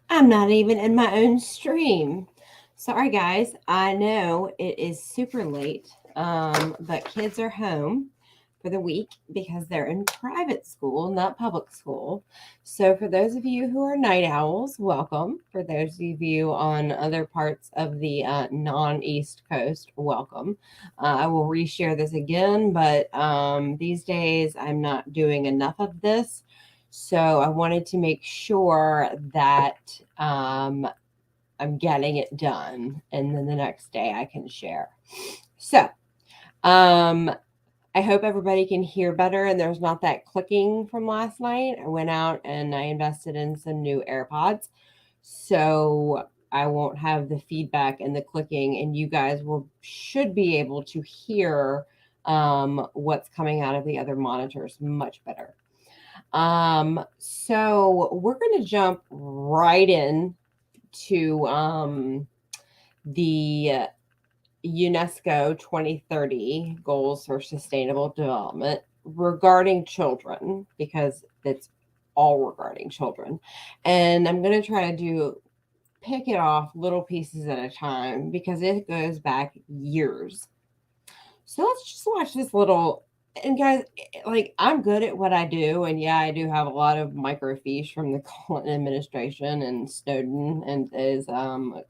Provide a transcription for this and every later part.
I'm not even in my own stream. Sorry, guys. I know it is super late, but kids are home for the week because they're in private school, not public school. So, for those of you who are night owls, welcome. For those of you on other parts of the non East Coast, welcome. I will reshare this again, but these days I'm not doing enough of this. So I wanted to make sure that um, I'm getting it done, and then the next day I can share. So um, I hope everybody can hear better and there's not that clicking from last night. I went out and I invested in some new AirPods, so I won't have the feedback and the clicking, and you guys will should be able to hear what's coming out of the other monitors much better. So we're going to jump right in to the UNESCO 2030 goals for sustainable development regarding children, because it's all regarding children. And I'm going to try to pick it off little pieces at a time because it goes back years. So let's just watch this little. And guys, like, I'm good at what I do, and yeah, I do have a lot of microfiche from the Clinton administration and Snowden, and is a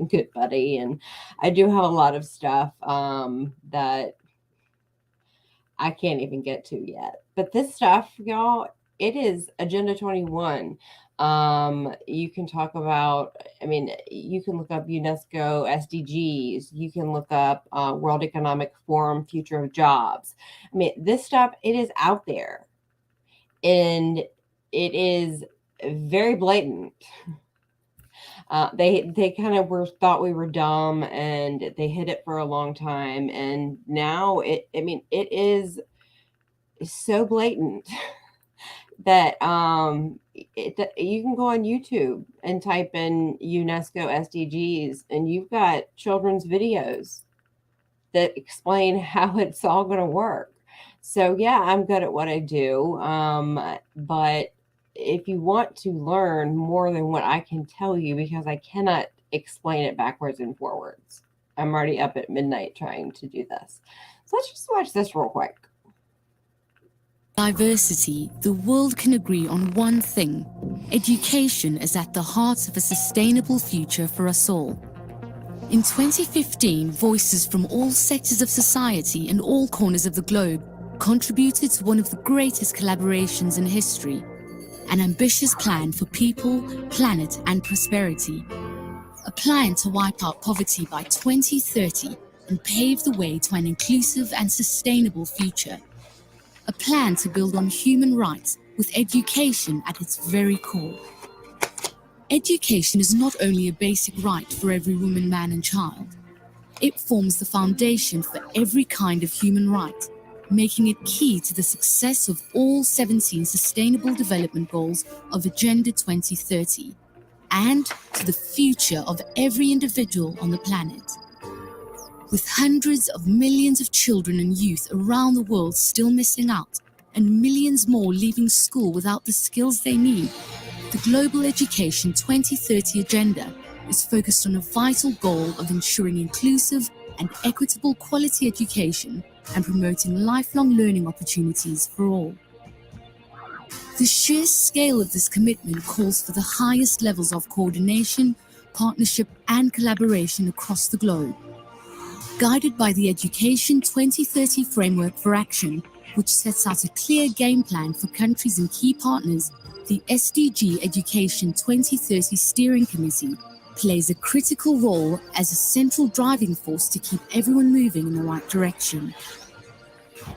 good buddy, and I do have a lot of stuff that I can't even get to yet. But this stuff, y'all, it is Agenda 21. You can talk about, I mean, you can look up UNESCO SDGs, you can look up World Economic Forum Future of Jobs. I mean, this stuff, it is out there, and it is very blatant. They kind of were thought we were dumb, and they hid it for a long time, and now it is so blatant that you can go on YouTube and type in UNESCO SDGs, and you've got children's videos that explain how it's all going to work. So yeah, I'm good at what I do, but if you want to learn more than what I can tell you, because I cannot explain it backwards and forwards, I'm already up at midnight trying to do this. So let's just watch this real quick. Diversity, the world can agree on one thing: education is at the heart of a sustainable future for us all. In 2015, voices from all sectors of society and all corners of the globe contributed to one of the greatest collaborations in history: an ambitious plan for people, planet, and prosperity. A plan to wipe out poverty by 2030 and pave the way to an inclusive and sustainable future. A plan to build on human rights with education at its very core. Education is not only a basic right for every woman, man, and child. It forms the foundation for every kind of human right, making it key to the success of all 17 Sustainable Development Goals of Agenda 2030, and to the future of every individual on the planet. With hundreds of millions of children and youth around the world still missing out, and millions more leaving school without the skills they need, the Global Education 2030 Agenda is focused on a vital goal of ensuring inclusive and equitable quality education and promoting lifelong learning opportunities for all. The sheer scale of this commitment calls for the highest levels of coordination, partnership, and collaboration across the globe. Guided by the Education 2030 Framework for Action, which sets out a clear game plan for countries and key partners, the SDG Education 2030 Steering Committee plays a critical role as a central driving force to keep everyone moving in the right direction.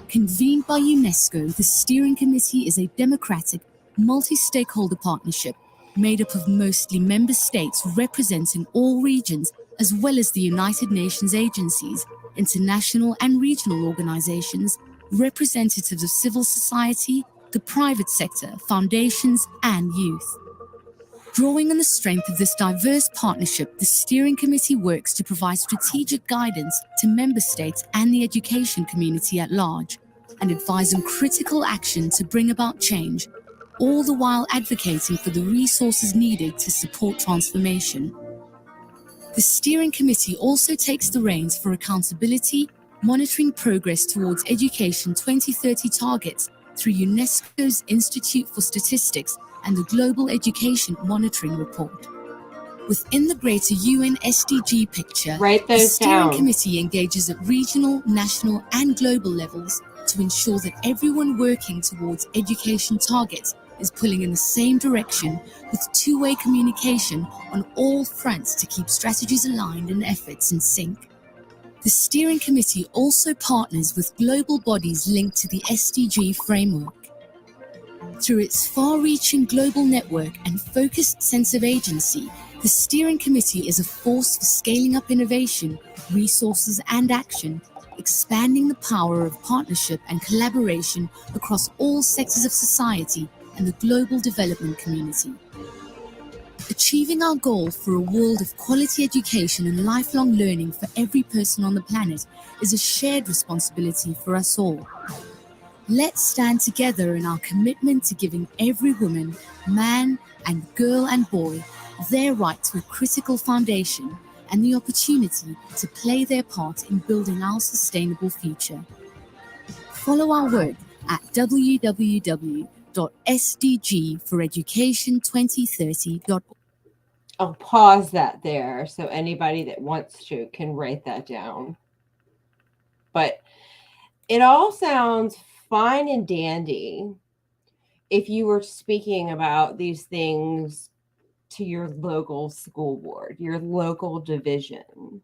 Convened by UNESCO, the Steering Committee is a democratic, multi-stakeholder partnership made up of mostly member states representing all regions, as well as the United Nations agencies, international and regional organizations, representatives of civil society, the private sector, foundations, and youth. Drawing on the strength of this diverse partnership, the Steering Committee works to provide strategic guidance to member states and the education community at large, and advise on critical action to bring about change, all the while advocating for the resources needed to support transformation. The steering committee also takes the reins for accountability, monitoring progress towards Education 2030 targets through UNESCO's Institute for Statistics and the Global Education Monitoring Report. Within the greater UN SDG picture, Write the those steering down. committee engages at regional, national, and global levels to ensure that everyone working towards education targets is pulling in the same direction with two-way communication on all fronts to keep strategies aligned and efforts in sync. The steering committee also partners with global bodies linked to the SDG framework. Through its far-reaching global network and focused sense of agency, the steering committee is a force for scaling up innovation, resources, and action, expanding the power of partnership and collaboration across all sectors of society and the global development community. Achieving our goal for a world of quality education and lifelong learning for every person on the planet is a shared responsibility for us all. Let's stand together in our commitment to giving every woman, man, and girl and boy their right to a critical foundation and the opportunity to play their part in building our sustainable future. Follow our work at www.sdgforeducation2030.org. I'll pause that there so anybody that wants to can write that down. But it all sounds fine and dandy if you were speaking about these things to your local school board, your local division,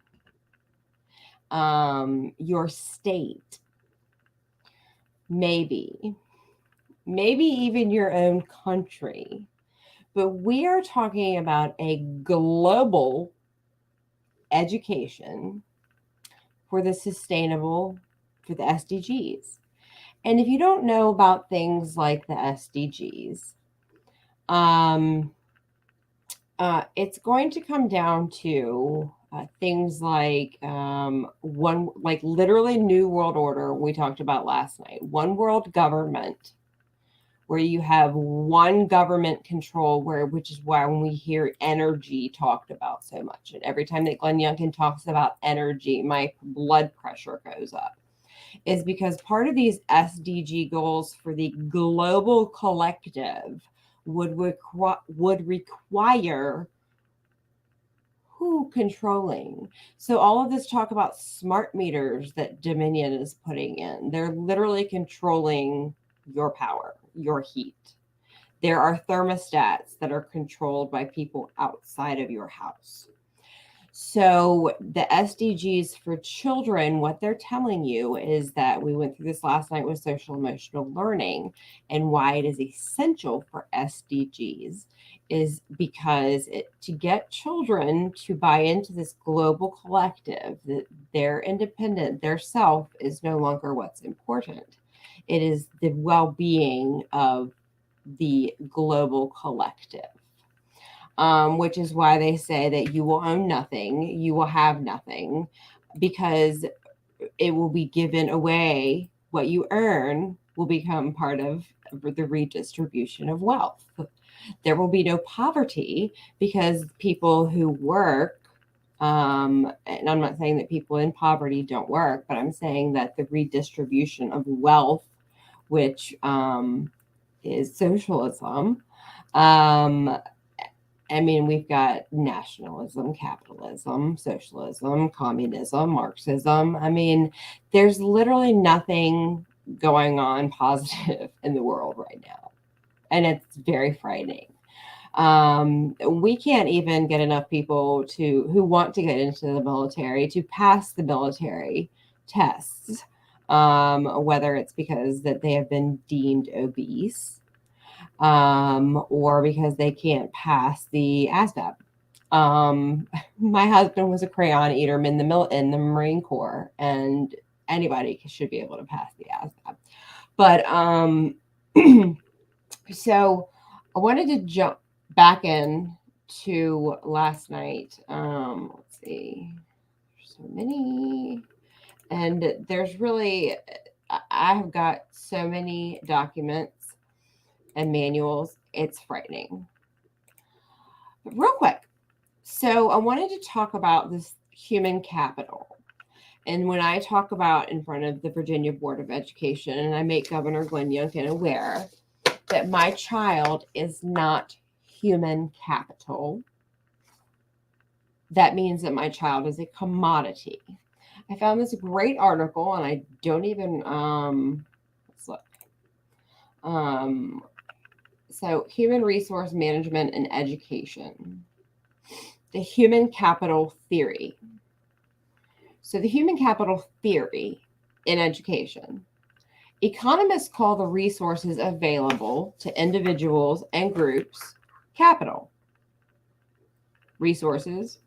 your state, maybe even your own country. But we are talking about a global education for the SDGs. And if you don't know about things like the SDGs, it's going to come down to things like literally New World Order we talked about last night, one world government, where you have one government control, which is why when we hear energy talked about so much, and every time that Glenn Youngkin talks about energy, my blood pressure goes up, is because part of these SDG goals for the global collective would require who controlling. So all of this talk about smart meters that Dominion is putting in, they're literally controlling your power, your heat. There are thermostats that are controlled by people outside of your house. So the SDGs for children, what they're telling you is that we went through this last night with social emotional learning, and why it is essential for SDGs is because to get children to buy into this global collective, that they're independent, their self is no longer what's important. It is the well-being of the global collective. Which is why they say that you will own nothing, you will have nothing, because it will be given away. What you earn will become part of the redistribution of wealth. There will be no poverty because people who work, and I'm not saying that people in poverty don't work, but I'm saying that the redistribution of wealth, which is socialism, I mean, we've got nationalism, capitalism, socialism, communism, Marxism. I mean, there's literally nothing going on positive in the world right now. And it's very frightening. We can't even get enough people who want to get into the military to pass the military tests, whether it's because that they have been deemed obese, or because they can't pass the ASVAB. My husband was a crayon eater in the Marine Corps, and anybody should be able to pass the ASVAB. But so I wanted to jump back in to last night. Let's see, there's so many, and there's really, I have got so many documents and manuals, it's frightening. But real quick, so I wanted to talk about this human capital. And when I talk about in front of the Virginia Board of Education, and I make Governor Glenn Youngkin aware that my child is not human capital, that means that my child is a commodity. I found this great article, and I don't even let's look. Um, so human resource management and education, the human capital theory. So the human capital theory in education. Economists call the resources available to individuals and groups capital. Resources.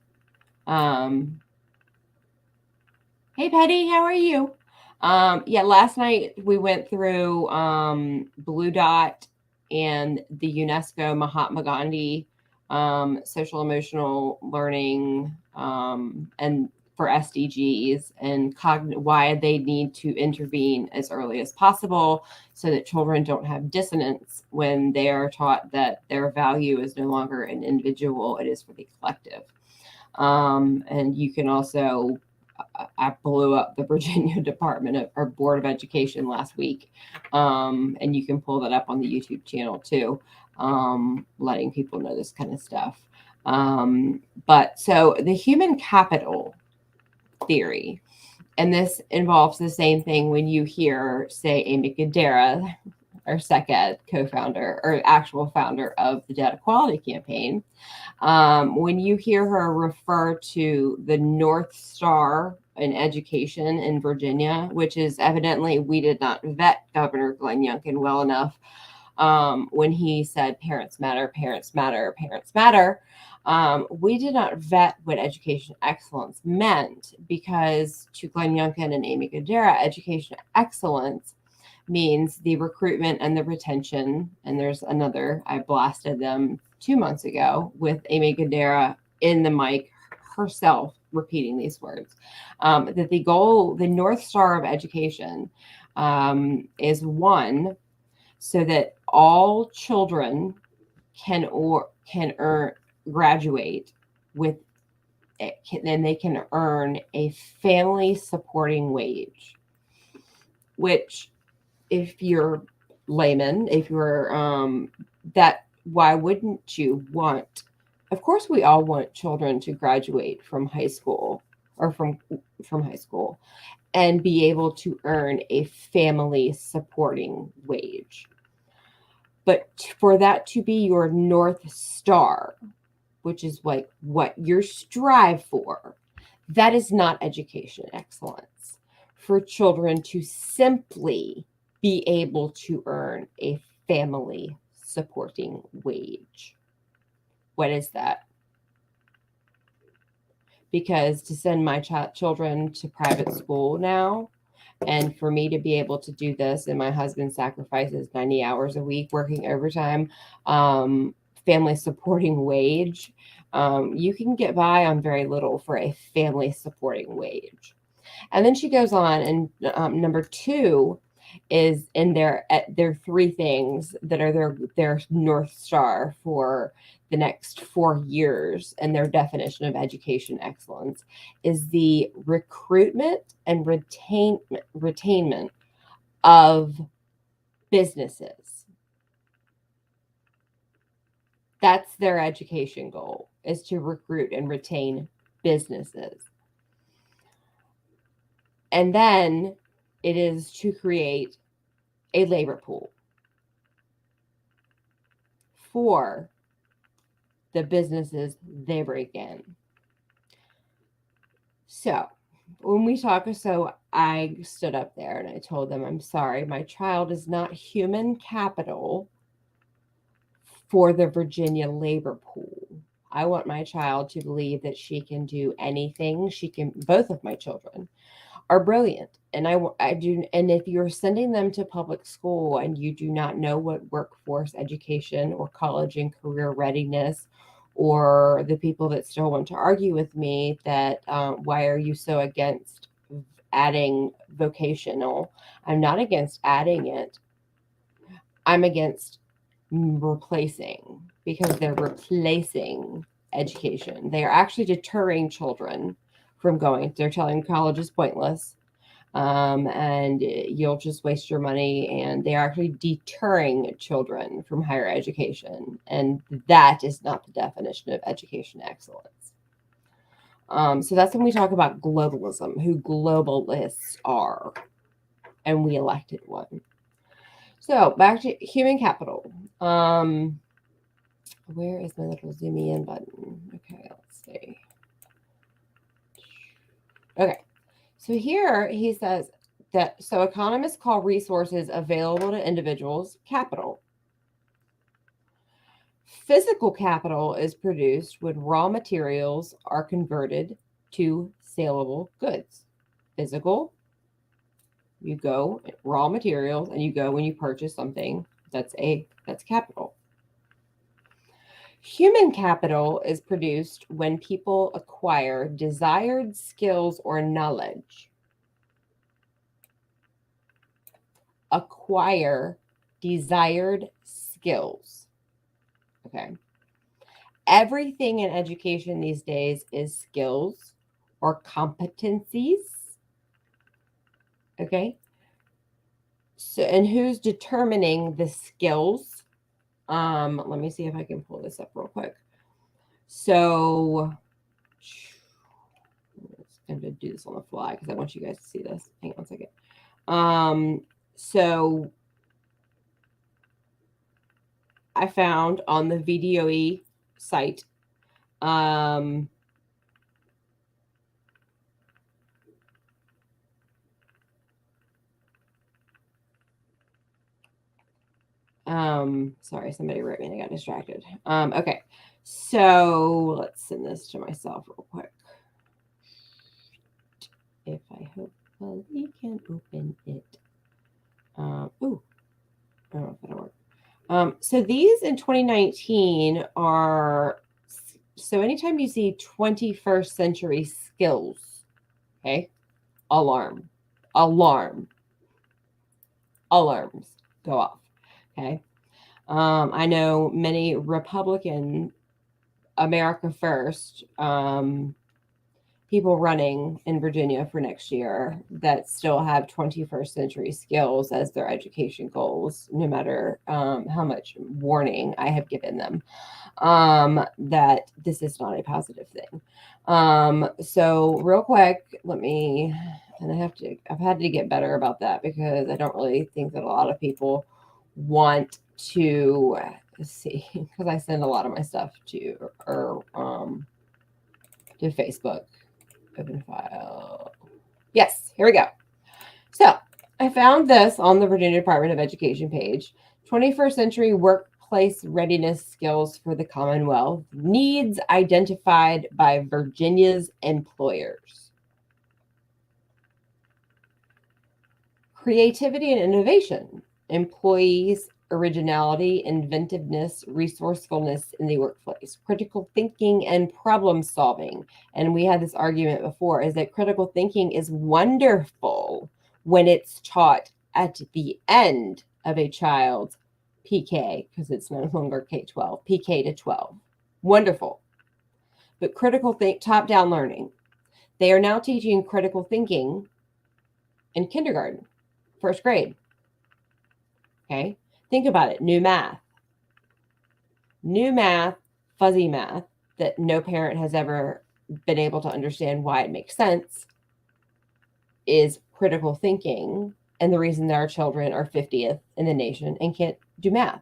Hey, Petty, how are you? Yeah, last night we went through Blue Dot and the UNESCO Mahatma Gandhi social emotional learning and for SDGs and why they need to intervene as early as possible so that children don't have dissonance when they are taught that their value is no longer an individual, it is for the collective. And you can also, I blew up the Virginia Department of, or Board of Education last week. And you can pull that up on the YouTube channel too, letting people know this kind of stuff. But so the human capital theory, and this involves the same thing when you hear, say, Amy Gadara, or SecEd co-founder or actual founder of the Data Quality Campaign. When you hear her refer to the North Star in education in Virginia, which is evidently we did not vet Governor Glenn Youngkin well enough when he said parents matter, parents matter, parents matter. We did not vet what education excellence meant because to Glenn Youngkin and Amy Gadara, education excellence means the recruitment and the retention. And there's another, I blasted them 2 months ago with Amy Gadara in the mic herself repeating these words. That the goal, the North Star of education is one, so that all children can graduate with it, then they can earn a family supporting wage, which if you're layman, if you're that, why wouldn't you want? Of course, we all want children to graduate from high school or from high school and be able to earn a family supporting wage. But for that to be your North Star, which is like what you strive for, that is not education excellence. For children to simply be able to earn a family supporting wage. What is that? Because to send my children to private school now, and for me to be able to do this, and my husband sacrifices 90 hours a week working overtime, family supporting wage, you can get by on very little for a family supporting wage. And then she goes on, and number 2 is in their 3 things that are their North Star for the next 4 years, and their definition of education excellence is the recruitment and retainment of businesses. That's their education goal, is to recruit and retain businesses. And then it is to create a labor pool for the businesses they break in. So when we talk, so I stood up there and I told them, I'm sorry, my child is not human capital for the Virginia labor pool. I want my child to believe that she can do anything. She can, both of my children are brilliant. And I do. And if you're sending them to public school and you do not know what workforce education or college and career readiness, or the people that still want to argue with me that why are you so against adding vocational? I'm not against adding it. I'm against replacing, because they're replacing education. They are actually deterring children from going. They're telling college is pointless, and you'll just waste your money. And they are actually deterring children from higher education. And that is not the definition of education excellence. So that's when we talk about globalism, who globalists are. And we elected one. So back to human capital. Where is my little zoom in button? Okay, let's see. Okay, so here he says that, so economists call resources available to individuals capital. Physical capital is produced when raw materials are converted to saleable goods. Physical, you go raw materials, and you go when you purchase something. That's capital. Human capital is produced when people acquire desired skills or knowledge. Acquire desired skills. Okay. Everything in education these days is skills or competencies. Okay. So, and who's determining the skills? Let me see if I can pull this up real quick. So I'm going to do this on the fly because I want you guys to see this. Hang on a second. So I found on the VDOE site, sorry, somebody wrote me and I got distracted. Okay, so let's send this to myself real quick. If I hope we can open it. Oh, I don't know if that'll work. So these in 2019 are, so anytime you see 21st century skills, okay, alarms go off, okay. I know many Republican America First people running in Virginia for next year that still have 21st century skills as their education goals, no matter how much warning I have given them that this is not a positive thing. So real quick, I've had to get better about that because I don't really think that a lot of people want to see, because I send a lot of my stuff to Facebook. Open file. Yes, here we go. So I found this on the Virginia Department of Education page. 21st century workplace readiness skills for the Commonwealth. Needs identified by Virginia's employers. Creativity and innovation. Employees' originality, inventiveness, resourcefulness in the workplace, critical thinking and problem solving. And we had this argument before, is that critical thinking is wonderful when it's taught at the end of a child's PK, because it's no longer K-12, PK to 12. Wonderful. But top-down learning. They are now teaching critical thinking in kindergarten, first grade. Okay. Think about it. New math, fuzzy math that no parent has ever been able to understand why it makes sense is critical thinking. And the reason that our children are 50th in the nation and can't do math.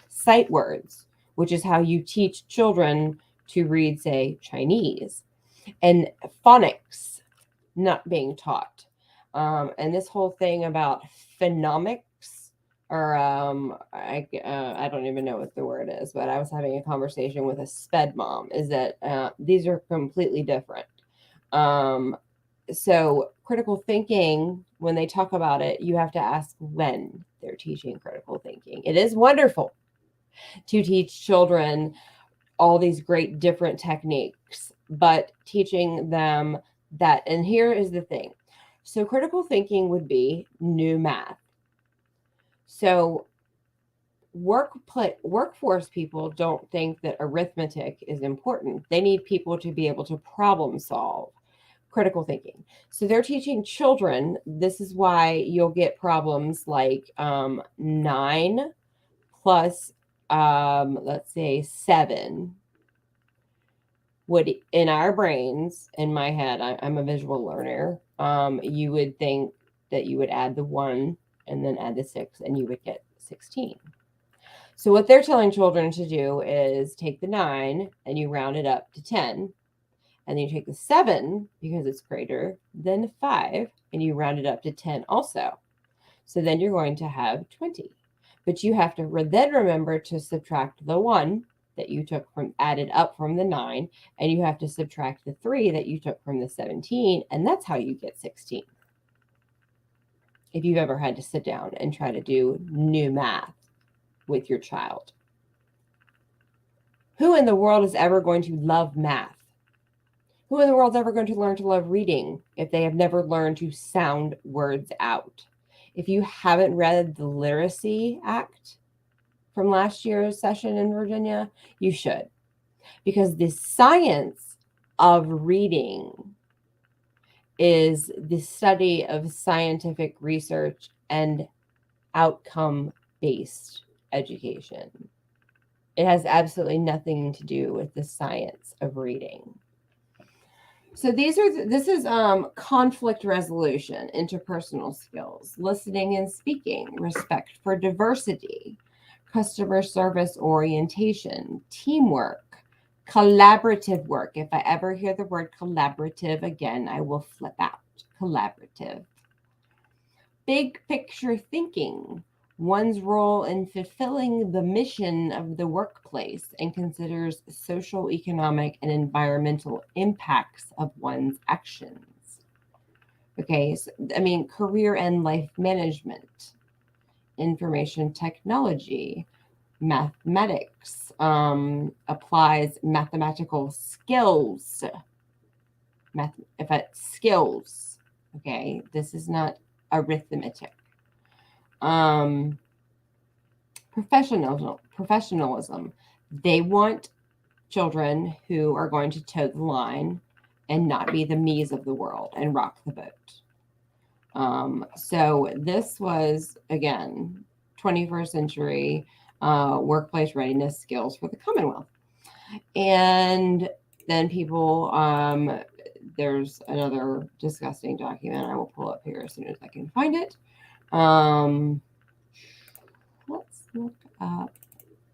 Sight words, which is how you teach children to read, say, Chinese, and phonics not being taught. And this whole thing about phonomics, or I don't even know what the word is, but I was having a conversation with a sped mom, is that these are completely different. So critical thinking, when they talk about it, you have to ask when they're teaching critical thinking. It is wonderful to teach children all these great different techniques, but teaching them that, and here is the thing. So critical thinking would be new math. So workforce people don't think that arithmetic is important. They need people to be able to problem solve, critical thinking. So they're teaching children. This is why you'll get problems like 9 plus, let's say 7 would, in our brains, in my head, I'm a visual learner. You would think that you would add the 1 and then add the 6 and you would get 16. So what they're telling children to do is take the 9 and you round it up to 10. And then you take the 7 because it's greater than the 5 and you round it up to 10 also. So then you're going to have 20. But you have to then remember to subtract the 1 that you took from, added up from the 9, and you have to subtract the 3 that you took from the 17, and that's how you get 16. If you've ever had to sit down and try to do new math with your child. Who in the world is ever going to love math? Who in the world is ever going to learn to love reading if they have never learned to sound words out? If you haven't read the Literacy Act from last year's session in Virginia, you should. Because the science of reading is the study of scientific research and outcome-based education. It has absolutely nothing to do with the science of reading. So this is conflict resolution, interpersonal skills, listening and speaking, respect for diversity, customer service orientation, teamwork, collaborative work. If I ever hear the word collaborative again, I will flip out. Collaborative. Big picture thinking, one's role in fulfilling the mission of the workplace, and considers social, economic, and environmental impacts of one's actions. Okay, so, career and life management, information technology, mathematics, applies mathematical skills. Skills, okay? This is not arithmetic. Professionalism. They want children who are going to toe the line and not be the me's of the world and rock the boat. So this was, again, 21st century workplace readiness skills for the Commonwealth. And then people, there's another disgusting document I will pull up here as soon as I can find it. Let's look up,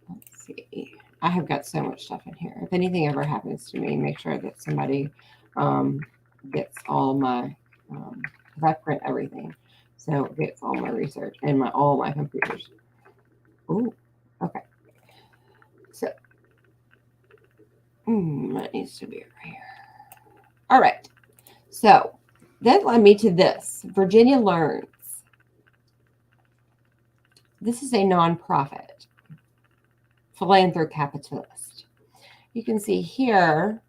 let's see. I have got so much stuff in here. If anything ever happens to me, make sure that somebody gets all my, because I print everything. So it gets all my research and all my computers. Ooh, okay. So that needs to be over here. All right. So that led me to this. Virginia Learns. This is a nonprofit, philanthrocapitalist. You can see here,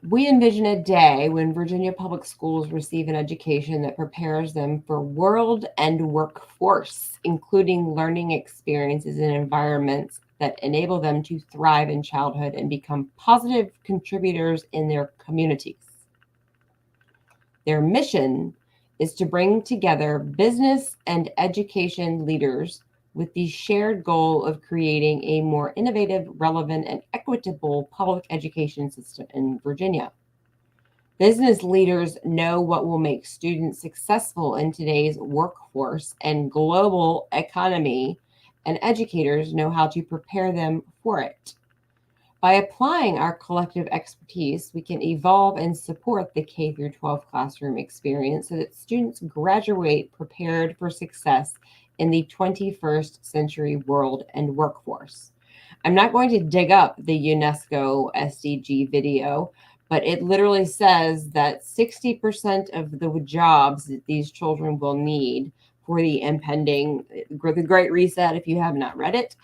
we envision a day when Virginia public schools receive an education that prepares them for world and workforce, including learning experiences and environments that enable them to thrive in childhood and become positive contributors in their communities. Their mission is to bring together business and education leaders with the shared goal of creating a more innovative, relevant, and equitable public education system in Virginia. Business leaders know what will make students successful in today's workforce and global economy, and educators know how to prepare them for it. By applying our collective expertise, we can evolve and support the K-12 classroom experience so that students graduate prepared for success in the 21st century world and workforce. I'm not going to dig up the UNESCO SDG video, but it literally says that 60% of the jobs that these children will need for the impending, the Great Reset, if you have not read it,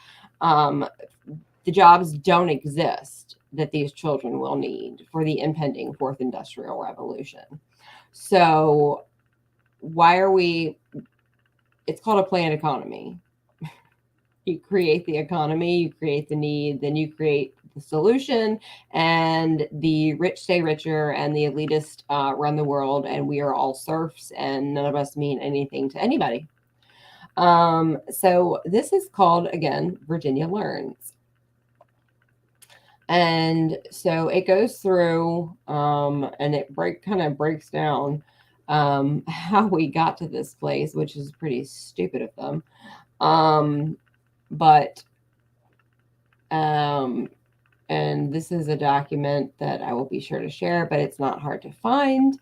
the jobs don't exist that these children will need for the impending fourth industrial revolution. So why are we it's called a planned economy. You create the economy, you create the need, then you create the solution, and the rich stay richer, and the elitists run the world, and we are all serfs, and none of us mean anything to anybody. So this is called, again, Virginia Learns. And so it goes through, and it kind of breaks down how we got to this place, which is pretty stupid of them. But and this is a document that I will be sure to share, but it's not hard to find.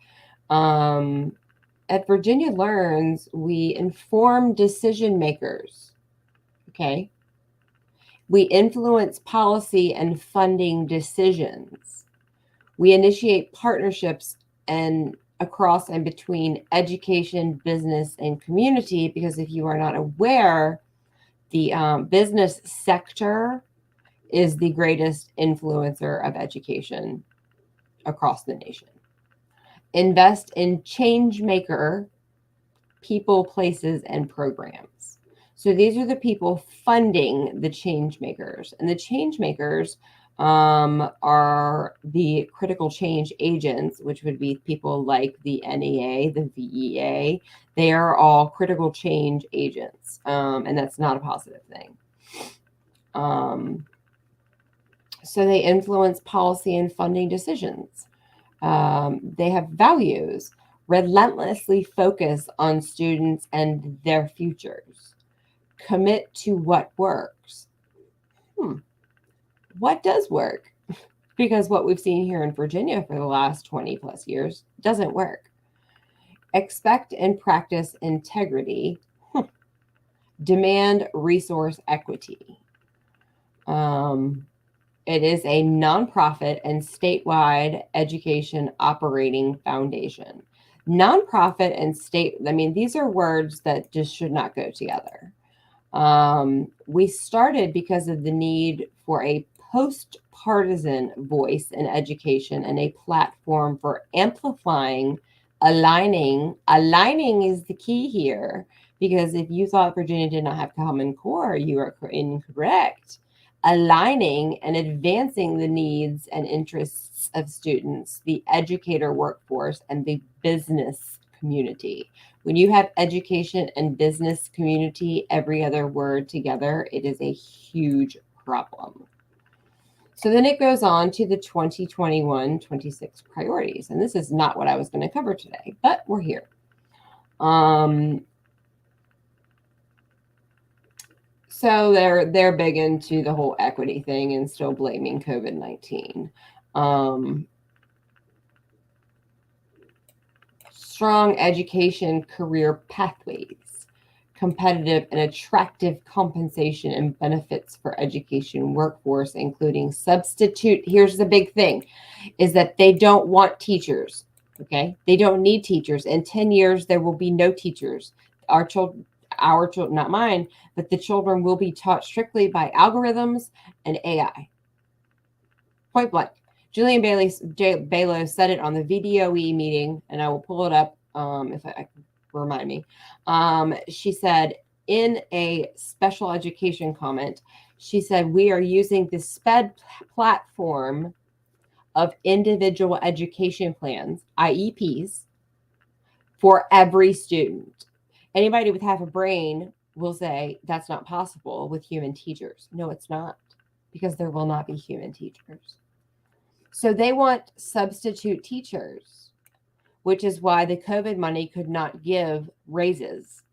At Virginia Learns, we inform decision makers. Okay. We influence policy and funding decisions. We initiate partnerships and across and between education, business, and community, because if you are not aware, the business sector is the greatest influencer of education across the nation. Invest in change maker people, places, and programs. So these are the people funding the change makers, and the change makers are the critical change agents, which would be people like the NEA, the VEA. They are all critical change agents, and that's not a positive thing. So they influence policy and funding decisions. They have values, relentlessly focus on students and their futures, commit to what works. What does work? Because what we've seen here in Virginia for the last 20 plus years doesn't work. Expect and practice integrity. Demand resource equity. It is a nonprofit and statewide education operating foundation. Nonprofit and state, I mean, these are words that just should not go together. We started because of the need for a post-partisan voice in education and a platform for amplifying, aligning. Aligning is the key here, because if you thought Virginia did not have Common Core, you are incorrect. Aligning and advancing the needs and interests of students, the educator workforce, and the business community. When you have education and business community, every other word together, it is a huge problem. So then it goes on to the 2021-26 priorities. And this is not what I was going to cover today, but we're here. So they're big into the whole equity thing and still blaming COVID-19. Strong education career pathways, competitive and attractive compensation and benefits for education workforce, including substitute. Here's the big thing, is that they don't want teachers. Okay. They don't need teachers. In 10 years, there will be no teachers. Our children, not mine, but the children will be taught strictly by algorithms and AI. Point blank. Julian Balow said it on the VDOE meeting, and I will pull it up if I can remind me. She said in a special education comment, she said, we are using the SPED platform of individual education plans, IEPs, for every student. Anybody with half a brain will say that's not possible with human teachers. No, it's not, because there will not be human teachers. So they want substitute teachers, which is why the COVID money could not give raises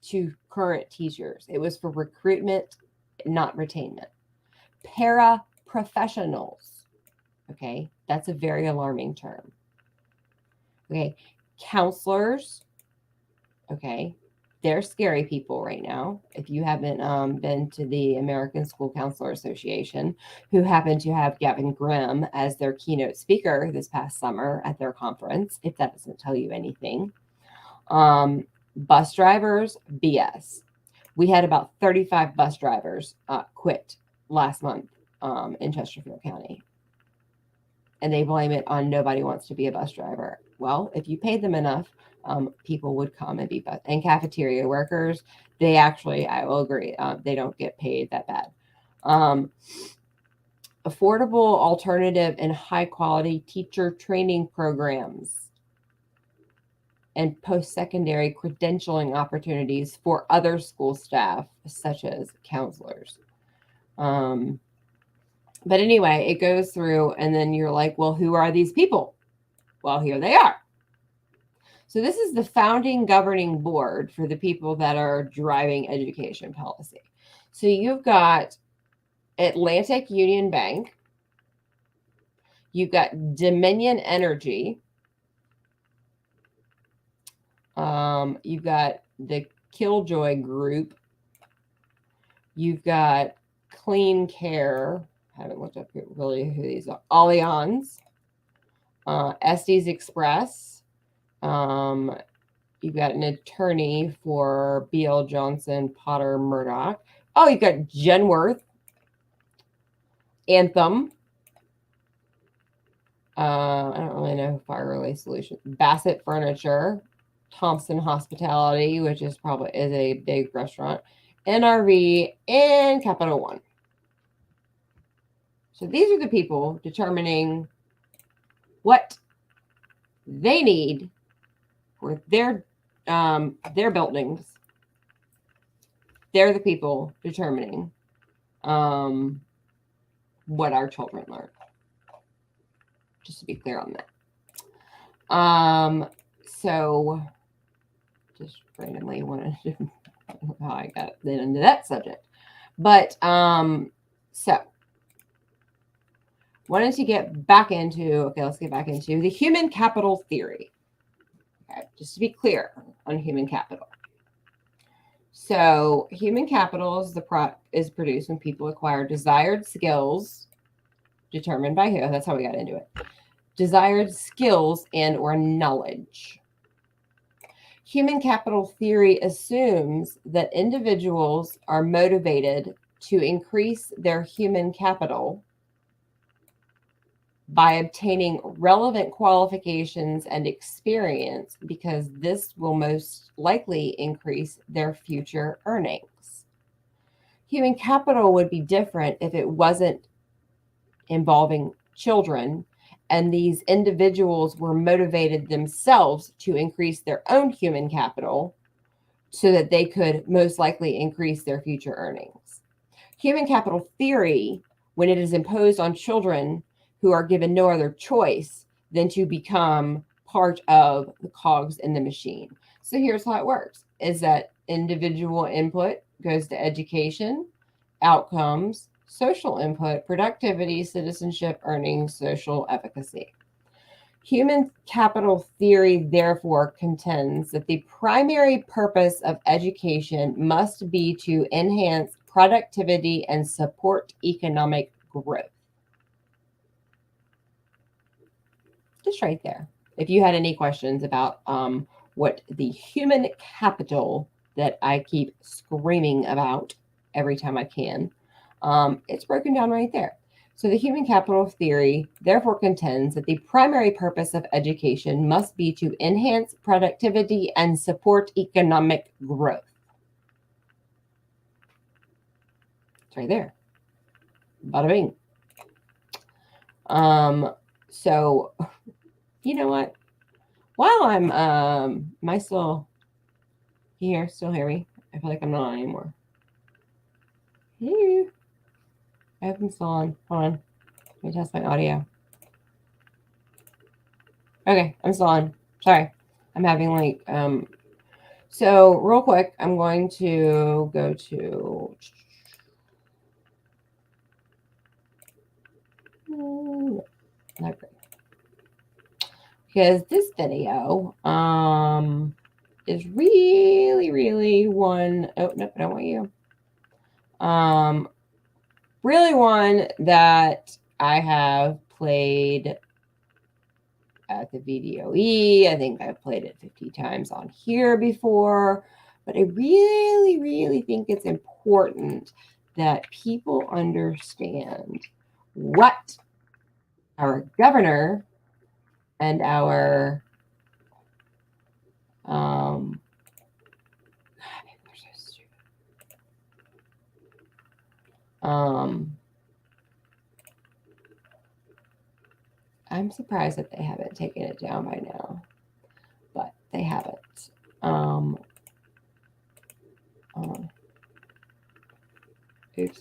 to current teachers. It was for recruitment, not retainment. Paraprofessionals. Okay, that's a very alarming term. Okay, counselors. Okay, they're scary people right now. If you haven't been to the American School Counselor Association, who happened to have Gavin Grimm as their keynote speaker this past summer at their conference, if that doesn't tell you anything. Bus drivers, BS. We had about 35 bus drivers quit last month in Chesterfield County. And they blame it on nobody wants to be a bus driver. Well, if you paid them enough, people would come and be bused. And cafeteria workers, they actually, I will agree, they don't get paid that bad. Affordable, alternative, and high quality teacher training programs and post-secondary credentialing opportunities for other school staff, such as counselors. But anyway, it goes through, and then you're like, well, who are these people? Well, here they are. So this is the founding governing board for the people that are driving education policy. So you've got Atlantic Union Bank, you've got Dominion Energy, you've got the Killjoy Group, you've got Clean Care. I haven't looked up really who these are. Allianz, Estes Express. You've got an attorney for B.L. Johnson, Potter, Murdoch. Oh, you've got Genworth, Anthem. I don't really know Fire Relay Solutions. Bassett Furniture, Thompson Hospitality, which is a big restaurant, NRV, and Capital One. So these are the people determining what they need for their buildings. They're the people determining what our children learn. Just to be clear on that. So just randomly wanted to how I got then into that subject. But so wanted to get back into, let's get back into the human capital theory. Okay, just to be clear on human capital. So human capital is produced when people acquire desired skills determined by who? That's how we got into it. Desired skills and or knowledge. Human capital theory assumes that individuals are motivated to increase their human capital by obtaining relevant qualifications and experience because this will most likely increase their future earnings. Human capital would be different if it wasn't involving children and these individuals were motivated themselves to increase their own human capital so that they could most likely increase their future earnings. Human capital theory, when it is imposed on children who are given no other choice than to become part of the cogs in the machine. So here's how it works, is that individual input goes to education, outcomes, social input, productivity, citizenship, earnings, social efficacy. Human capital theory, therefore, contends that the primary purpose of education must be to enhance productivity and support economic growth. Just right there. If you had any questions about what the human capital that I keep screaming about every time I can, it's broken down right there. So the human capital theory therefore contends that the primary purpose of education must be to enhance productivity and support economic growth. It's right there. Bada bing. So you know what? While I'm am I still here? Still hear me? I feel like I'm not on anymore. Hey. I hope I'm still on. Hold on. Let me test my audio. Okay, I'm still on. Sorry. I'm having like so real quick, I'm going to go to library. Because this video is really one. Oh nope, I don't want you. Really one that I have played at the VDOE. I think I've played it 50 times on here before, but I really think it's important that people understand what our governor and our God, people are so stupid. I'm surprised that they haven't taken it down by now, but they haven't. Oops.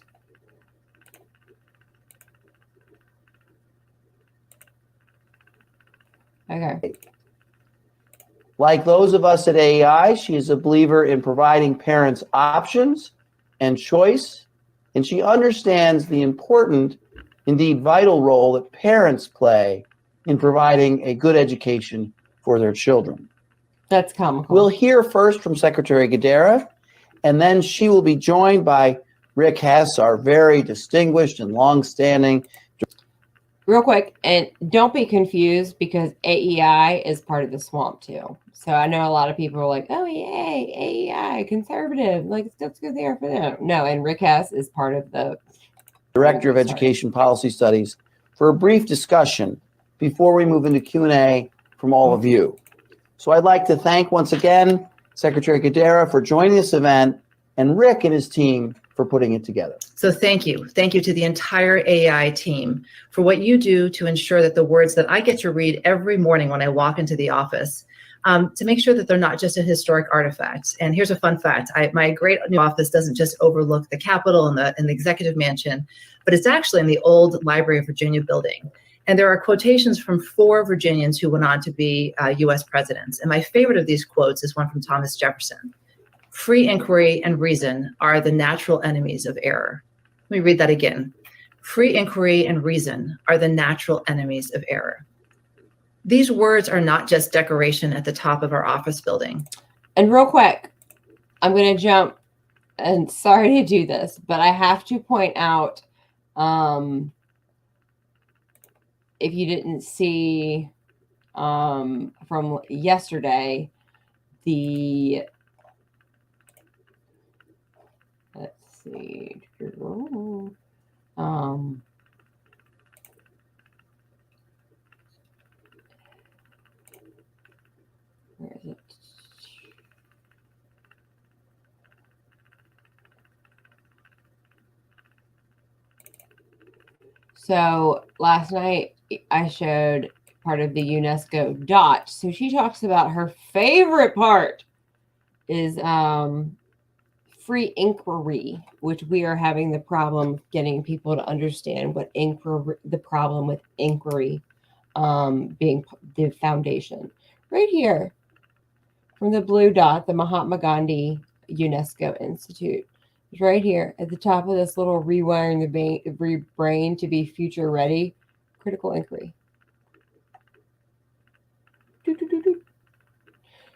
Okay. Like those of us at AEI, she is a believer in providing parents options and choice, and she understands the important, indeed vital role that parents play in providing a good education for their children. That's comical. We'll hear first from Secretary Gadara, and then she will be joined by Rick Hess, our very distinguished and long-standing. Real quick, and don't be confused because AEI is part of the swamp too. So I know a lot of people are like, oh, yay, AEI, conservative. Like, that's good there for them. No, and Rick Hess is part of the Director of Education Policy Studies, for a brief discussion before we move into Q&A from all of you. So I'd like to thank once again Secretary Gadara for joining this event and Rick and his team for putting it together. So thank you. Thank you to the entire AEI team for what you do to ensure that the words that I get to read every morning when I walk into the office, to make sure that they're not just a historic artifact. And here's a fun fact. My great new office doesn't just overlook the Capitol and the Executive Mansion, but it's actually in the old Library of Virginia building. And there are quotations from 4 Virginians who went on to be US presidents. And my favorite of these quotes is one from Thomas Jefferson. Free inquiry and reason are the natural enemies of error. Let me read that again. Free inquiry and reason are the natural enemies of error. These words are not just decoration at the top of our office building. And real quick, I'm going to jump, and sorry to do this, but I have to point out, if you didn't see from yesterday, let's see, where is it? So last night I showed part of the UNESCO dot. So she talks about her favorite part is free inquiry, which we are having the problem of getting people to understand what inquiry, the problem with inquiry being the foundation. Right here from the blue dot, the Mahatma Gandhi UNESCO Institute. It's right here at the top of this little rewiring the brain to be future ready. Critical inquiry.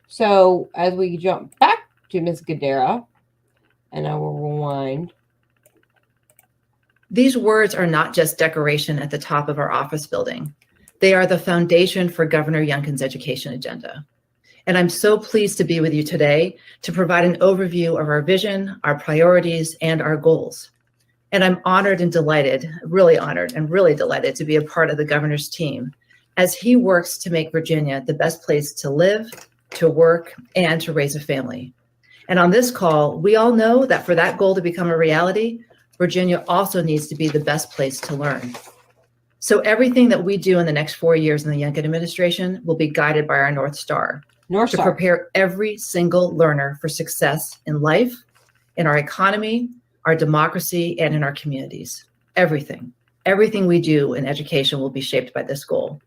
So as we jump back to Ms. Gadara, and I will rewind. These words are not just decoration at the top of our office building. They are the foundation for Governor Youngkin's education agenda. And I'm so pleased to be with you today to provide an overview of our vision, our priorities, and our goals. And I'm honored and delighted, really honored and really delighted to be a part of the governor's team as he works to make Virginia the best place to live, to work, and to raise a family. And on this call, we all know that for that goal to become a reality, Virginia also needs to be the best place to learn. So everything that we do in the next 4 years in the Youngkin administration will be guided by our North Star. To prepare every single learner for success in life, in our economy, our democracy, and in our communities. Everything we do in education will be shaped by this goal.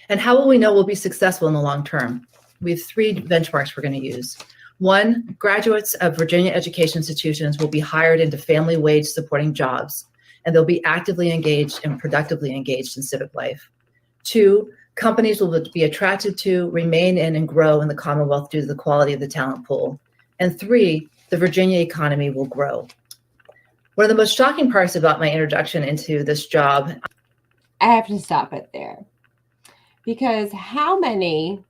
And how will we know we'll be successful in the long term? We have 3 benchmarks we're going to use. 1, graduates of Virginia education institutions will be hired into family wage supporting jobs, and they'll be actively engaged and productively engaged in civic life. 2, companies will be attracted to, remain in, and grow in the Commonwealth due to the quality of the talent pool. And 3, the Virginia economy will grow. One of the most shocking parts about my introduction into this job. I have to stop it there. Because how many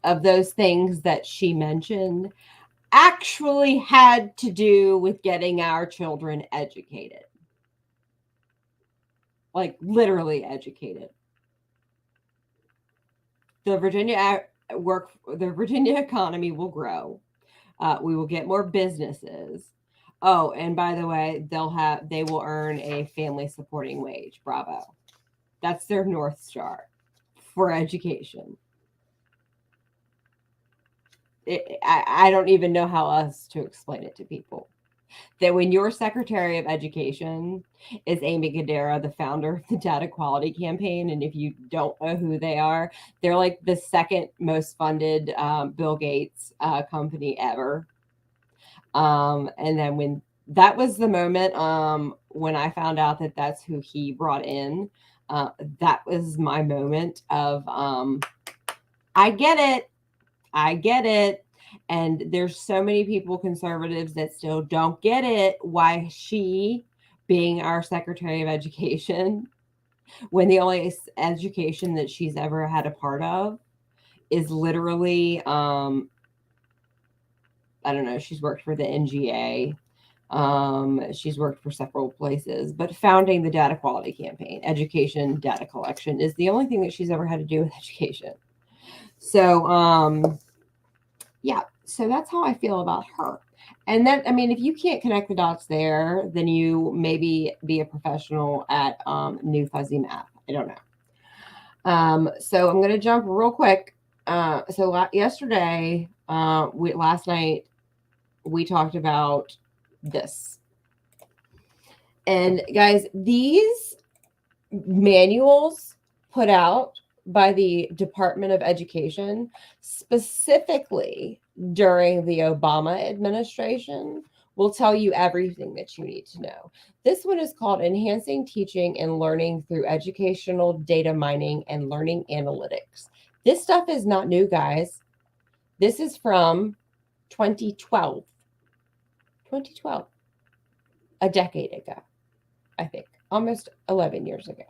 of those things that she mentioned actually had to do with getting our children educated? Like literally educated. The Virginia the Virginia economy will grow. We will get more businesses. Oh, and by the way, they will earn a family supporting wage. Bravo. That's their North Star for education. I don't even know how else to explain it to people. That when your Secretary of Education is Amy Gadara, the founder of the Data Quality Campaign, and if you don't know who they are, they're like the second most funded Bill Gates company ever. And then when that was the moment when I found out that that's who he brought in, that was my moment of I get it. I get it. And there's so many people, conservatives, that still don't get it. Why she, being our Secretary of Education, when the only education that she's ever had a part of is literally, I don't know, she's worked for the NGA. She's worked for several places, but founding the Data Quality Campaign, education, data collection is the only thing that she's ever had to do with education. So, yeah, so that's how I feel about her. And that, I mean, if you can't connect the dots there, then you maybe be a professional at new fuzzy math. I don't know. So I'm going to jump real quick. Yesterday, last night, we talked about this. And guys, these manuals put out by the Department of Education, specifically during the Obama administration, will tell you everything that you need to know. This one is called Enhancing Teaching and Learning Through Educational Data Mining and Learning Analytics. This stuff is not new, guys. This is from 2012. 2012. A decade ago, I think. Almost 11 years ago.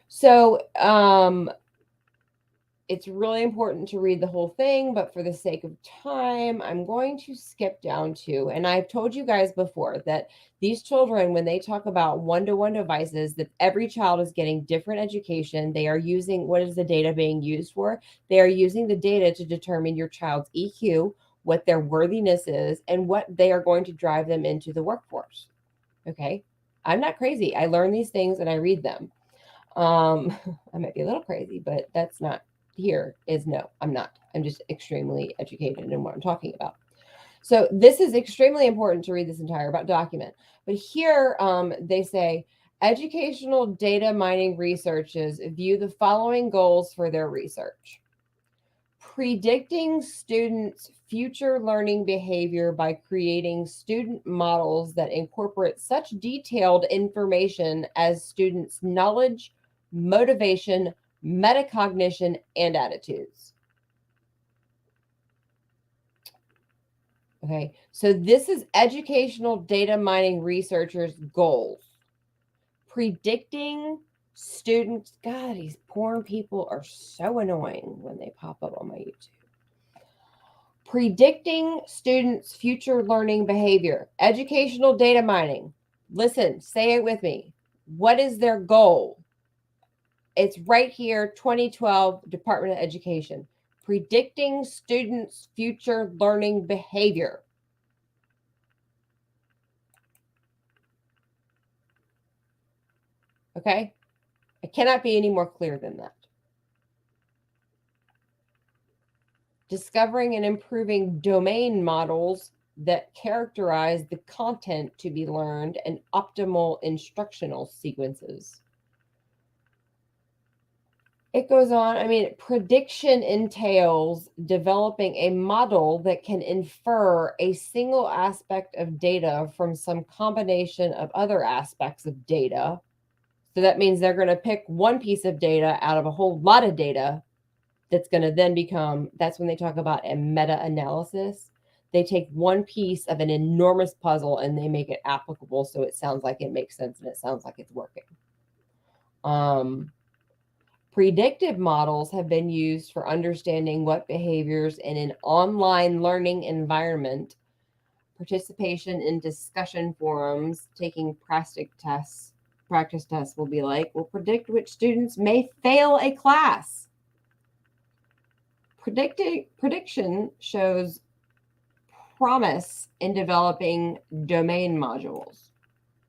So it's really important to read the whole thing, but for the sake of time, I'm going to skip down to, and I've told you guys before that these children, when they talk about one-to-one devices, that every child is getting different education. They are using, what is the data being used for? They are using the data to determine your child's EQ, what their worthiness is, and what they are going to drive them into the workforce. Okay? I'm not crazy. I learn these things and I read them. I might be a little crazy, but that's not here is no, I'm not. I'm just extremely educated in what I'm talking about. So this is extremely important to read this entire document. But here they say, educational data mining researchers view the following goals for their research. Predicting students' future learning behavior by creating student models that incorporate such detailed information as students' knowledge, motivation, metacognition, and attitudes. Okay, so this is educational data mining researchers' goals. Predicting students, God, these porn people are so annoying when they pop up on my YouTube. Predicting students' future learning behavior. Educational data mining. Listen, say it with me. What is their goal? It's right here, 2012, Department of Education. Predicting students' future learning behavior. Okay? I cannot be any more clear than that. Discovering and improving domain models that characterize the content to be learned and optimal instructional sequences. It goes on. I mean, prediction entails developing a model that can infer a single aspect of data from some combination of other aspects of data. So that means they're going to pick one piece of data out of a whole lot of data that's going to then become, that's when they talk about a meta-analysis. They take one piece of an enormous puzzle and they make it applicable so it sounds like it makes sense and it sounds like it's working. Predictive models have been used for understanding what behaviors in an online learning environment, participation in discussion forums, taking practice tests will be like, will predict which students may fail a class. Prediction shows promise in developing domain modules.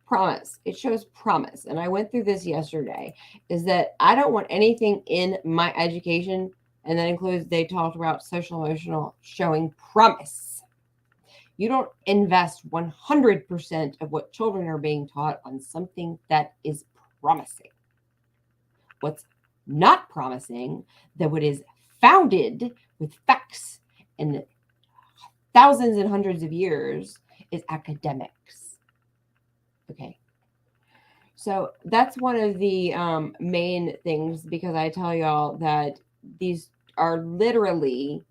Promise. It shows promise. And I went through this yesterday, is that I don't want anything in my education, and that includes, they talked about social emotional, showing promise. You don't invest 100% of what children are being taught on something that is promising. What's not promising, that what is founded with facts and thousands and hundreds of years, is academics. Okay. So that's one of the main things, because I tell y'all that these are literally,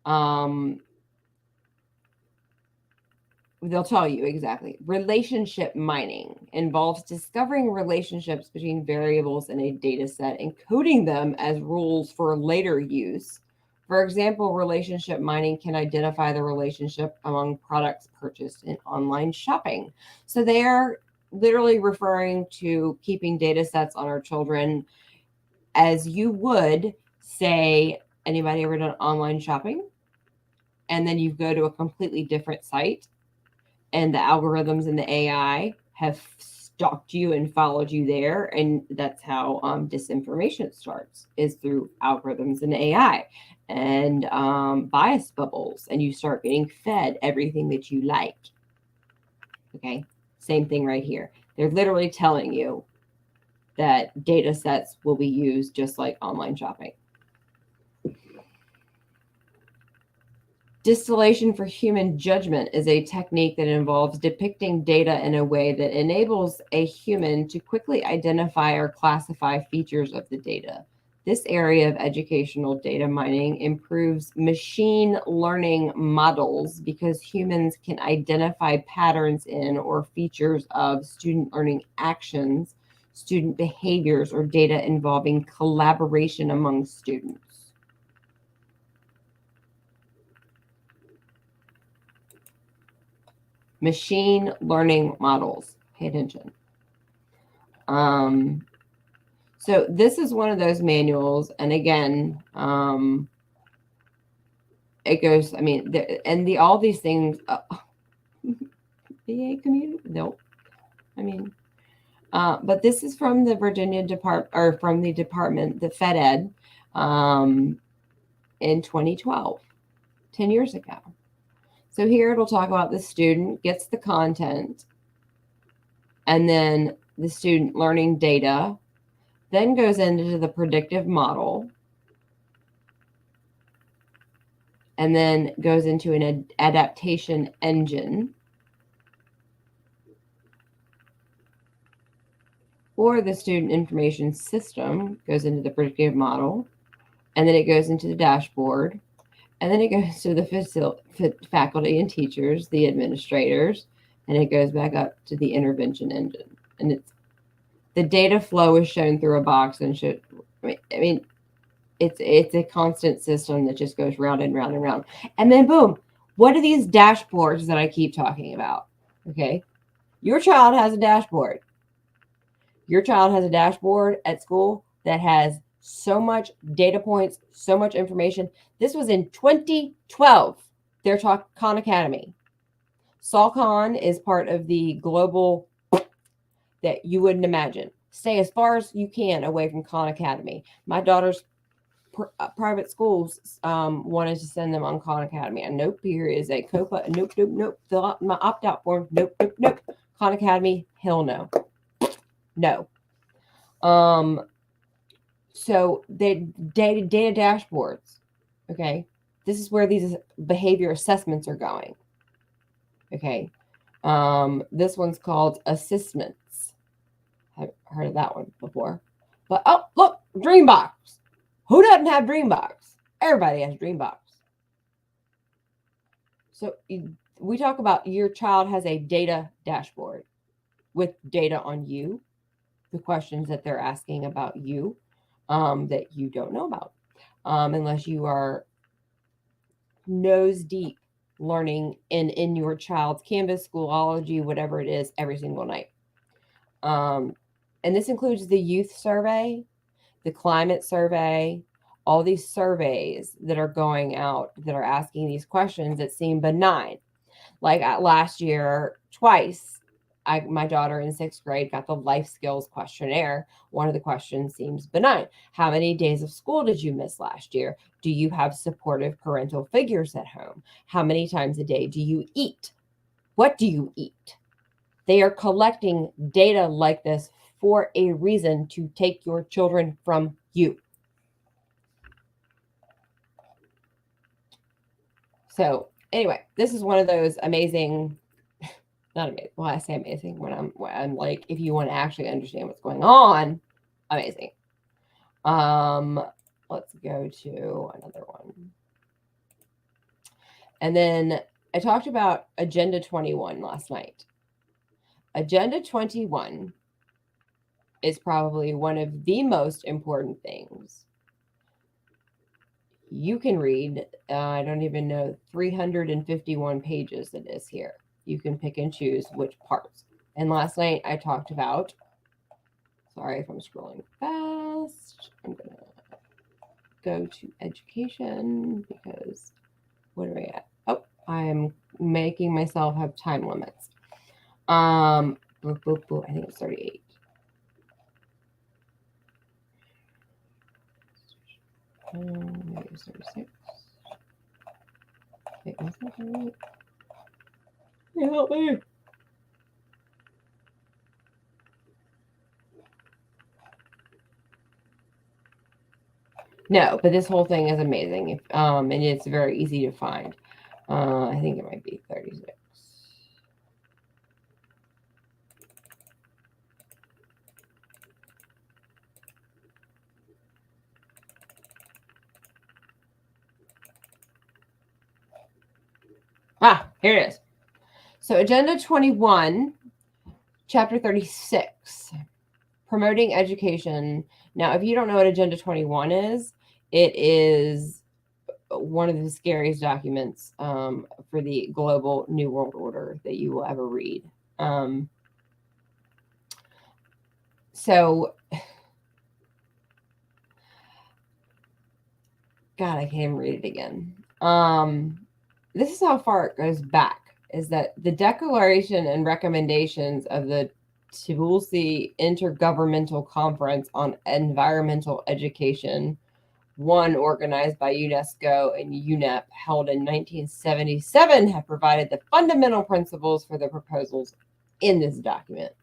they'll tell you exactly. Relationship mining involves discovering relationships between variables in a data set and coding them as rules for later use. For example, relationship mining can identify the relationship among products purchased in online shopping. So they are literally referring to keeping data sets on our children as you would say, anybody ever done online shopping? And then you go to a completely different site, and the algorithms and the AI have stalked you and followed you there. And that's how disinformation starts, is through algorithms and AI and bias bubbles. And you start getting fed everything that you like. Okay, same thing right here. They're literally telling you that data sets will be used just like online shopping. Distillation for human judgment is a technique that involves depicting data in a way that enables a human to quickly identify or classify features of the data. This area of educational data mining improves machine learning models because humans can identify patterns in or features of student learning actions, student behaviors, or data involving collaboration among students. Machine learning models. Pay attention. So this is one of those manuals, and again, it goes. I mean, all these things. VA community? Nope. I mean, but this is from the Virginia Department, or from the department, the Fed Ed, in 2012, 10 years ago. So here it'll talk about the student gets the content, and then the student learning data, then goes into the predictive model, and then goes into an adaptation engine, or the student information system goes into the predictive model, and then it goes into the dashboard, and then it goes to the faculty and teachers, the administrators, and it goes back up to the intervention engine. And it's the data flow is shown through a box, and it's a constant system that just goes round and round and round. And then boom, what are these dashboards that I keep talking about? Okay, your child has a dashboard. Your child has a dashboard at school that has so much data points, so much information. This was in 2012. They're talking Khan Academy. Saul Khan is part of the global that you wouldn't imagine. Stay as far as you can away from Khan Academy. My daughter's private schools wanted to send them on Khan Academy. And nope, here is a COPA. Nope. Fill out my opt-out form. Nope. Khan Academy, hell no. No. So the data dashboards, okay, this is where these behavior assessments are going. Okay, this one's called assessments. I've heard of that one before. But oh, look, Dreambox. Who doesn't have Dreambox? Everybody has Dreambox. So we talk about your child has a data dashboard with data on you, the questions that they're asking about you. That you don't know about, unless you are nose deep learning in your child's Canvas, Schoolology, whatever it is, every single night. And this includes the youth survey, the climate survey, all these surveys that are going out that are asking these questions that seem benign. Like last year, twice, my daughter in 6th grade got the life skills questionnaire. One of the questions seems benign. How many days of school did you miss last year? Do you have supportive parental figures at home? How many times a day do you eat? What do you eat? They are collecting data like this for a reason, to take your children from you. So anyway, this is one of those amazing, not amazing. Well, I say amazing when I'm like, if you want to actually understand what's going on, amazing. Let's go to another one. And then I talked about Agenda 21 last night. Agenda 21 is probably one of the most important things you can read. I don't even know, 351 pages it is here. You can pick and choose which parts. And last night I talked about, sorry if I'm scrolling fast, I'm going to go to education because what are we at? Oh, I'm making myself have time limits. I think it's 38. Maybe it's 36. Wait, was that right? Help me. No, but this whole thing is amazing. And it's very easy to find. I think it might be 36. Here it is. So Agenda 21, Chapter 36, promoting education. Now, if you don't know what Agenda 21 is, it is one of the scariest documents for the global New World Order that you will ever read. So, God, I can't even read it again. This is how far it goes back, is that the declaration and recommendations of the Tbilisi Intergovernmental Conference on Environmental Education, one organized by UNESCO and UNEP, held in 1977, have provided the fundamental principles for the proposals in this document.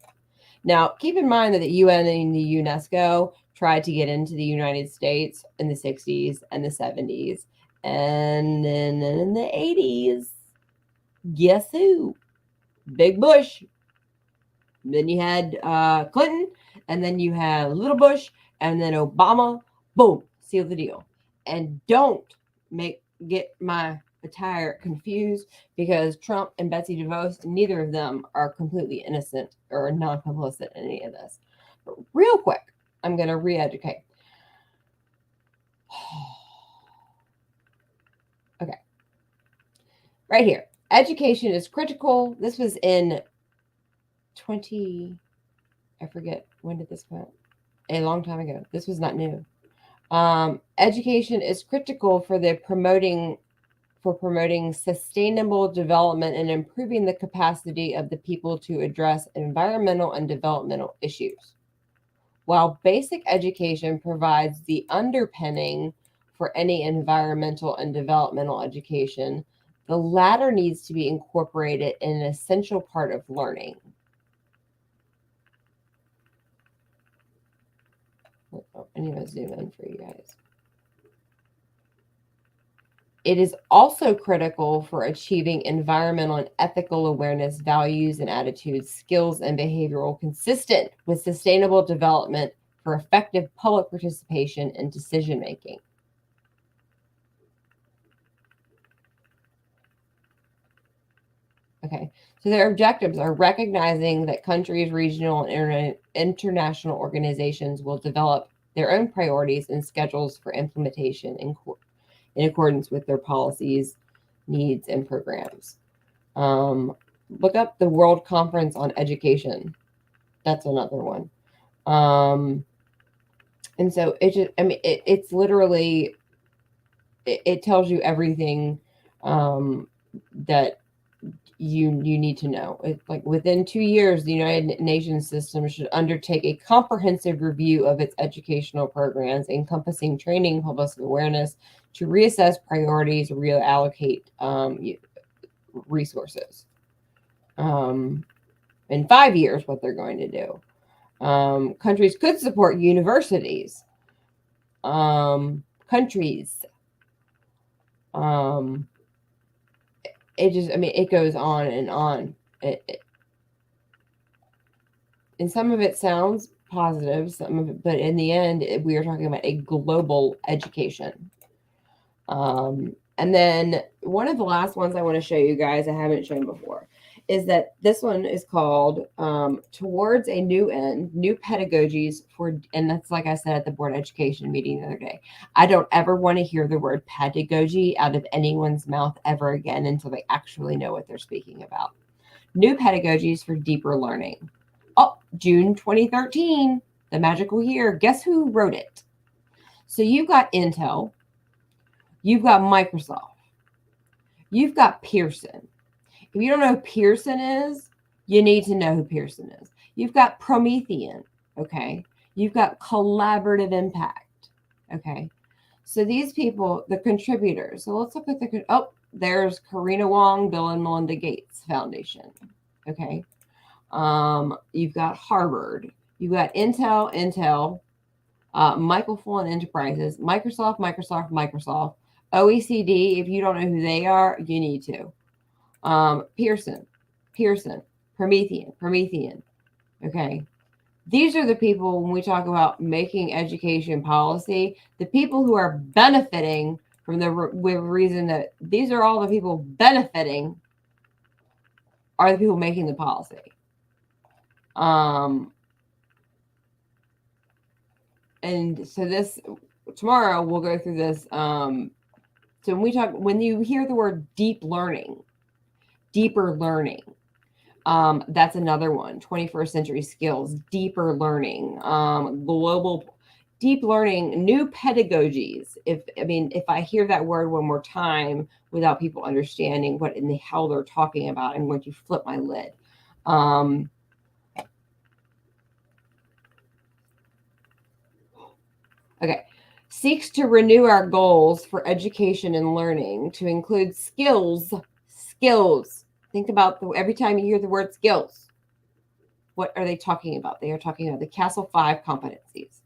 Now, keep in mind that the UN and the UNESCO tried to get into the United States in the 60s and the 70s. And then in the 80s, guess who? Big Bush. Then you had Clinton, and then you had Little Bush, and then Obama. Boom, seal the deal. And don't get my attire confused, because Trump and Betsy DeVos, neither of them are completely innocent or non-complicit in any of this. But real quick, I'm going to re-educate. Okay. Right here. Education is critical. This was in I forget, when did this come out? A long time ago. This was not new. Education is critical for promoting sustainable development and improving the capacity of the people to address environmental and developmental issues. While basic education provides the underpinning for any environmental and developmental education, the latter needs to be incorporated in an essential part of learning. I need to zoom in for you guys. It is also critical for achieving environmental and ethical awareness, values and attitudes, skills and behavioral consistent with sustainable development for effective public participation and decision making. Okay, so their objectives are recognizing that countries, regional, and international organizations will develop their own priorities and schedules for implementation in accordance with their policies, needs, and programs. Look up the World Conference on Education. That's another one. And so it just, I mean, it's literally, it tells you everything that you need to know. Like within 2 years, the United Nations system should undertake a comprehensive review of its educational programs, encompassing training, public awareness, to reassess priorities, reallocate resources. In 5 years, what they're going to do. Countries could support universities. Countries. It just, I mean, it goes on and on. And some of it sounds positive, some of it, but in the end, we are talking about a global education. And then one of the last ones I want to show you guys, I haven't shown before, is that this one is called Towards a New End, New Pedagogies for, and that's like I said at the board education meeting the other day. I don't ever want to hear the word pedagogy out of anyone's mouth ever again until they actually know what they're speaking about. New Pedagogies for Deeper Learning. Oh, June 2013, the magical year. Guess who wrote it? So you've got Intel, you've got Microsoft, you've got Pearson. If you don't know who Pearson is, you need to know who Pearson is. You've got Promethean, okay? You've got Collaborative Impact, okay? So these people, the contributors. So let's look at the, oh, there's Karina Wong, Bill and Melinda Gates Foundation, okay? You've got Harvard, you've got Intel, Michael Fullen Enterprises, Microsoft, OECD. If you don't know who they are, you need to. Pearson, Promethean. Okay. These are the people, when we talk about making education policy, the people who are benefiting from the reason that these are all the people benefiting are the people making the policy. And so this, tomorrow we'll go through this. So when you hear the word deeper learning, that's another one. 21st century skills, deeper learning, global deep learning, new pedagogies. If I hear that word one more time without people understanding what in the hell they're talking about, I'm going to flip my lid. Okay. Seeks to renew our goals for education and learning to include skills. Think about every time you hear the word skills, what are they talking about? They are talking about the Castle 5 competencies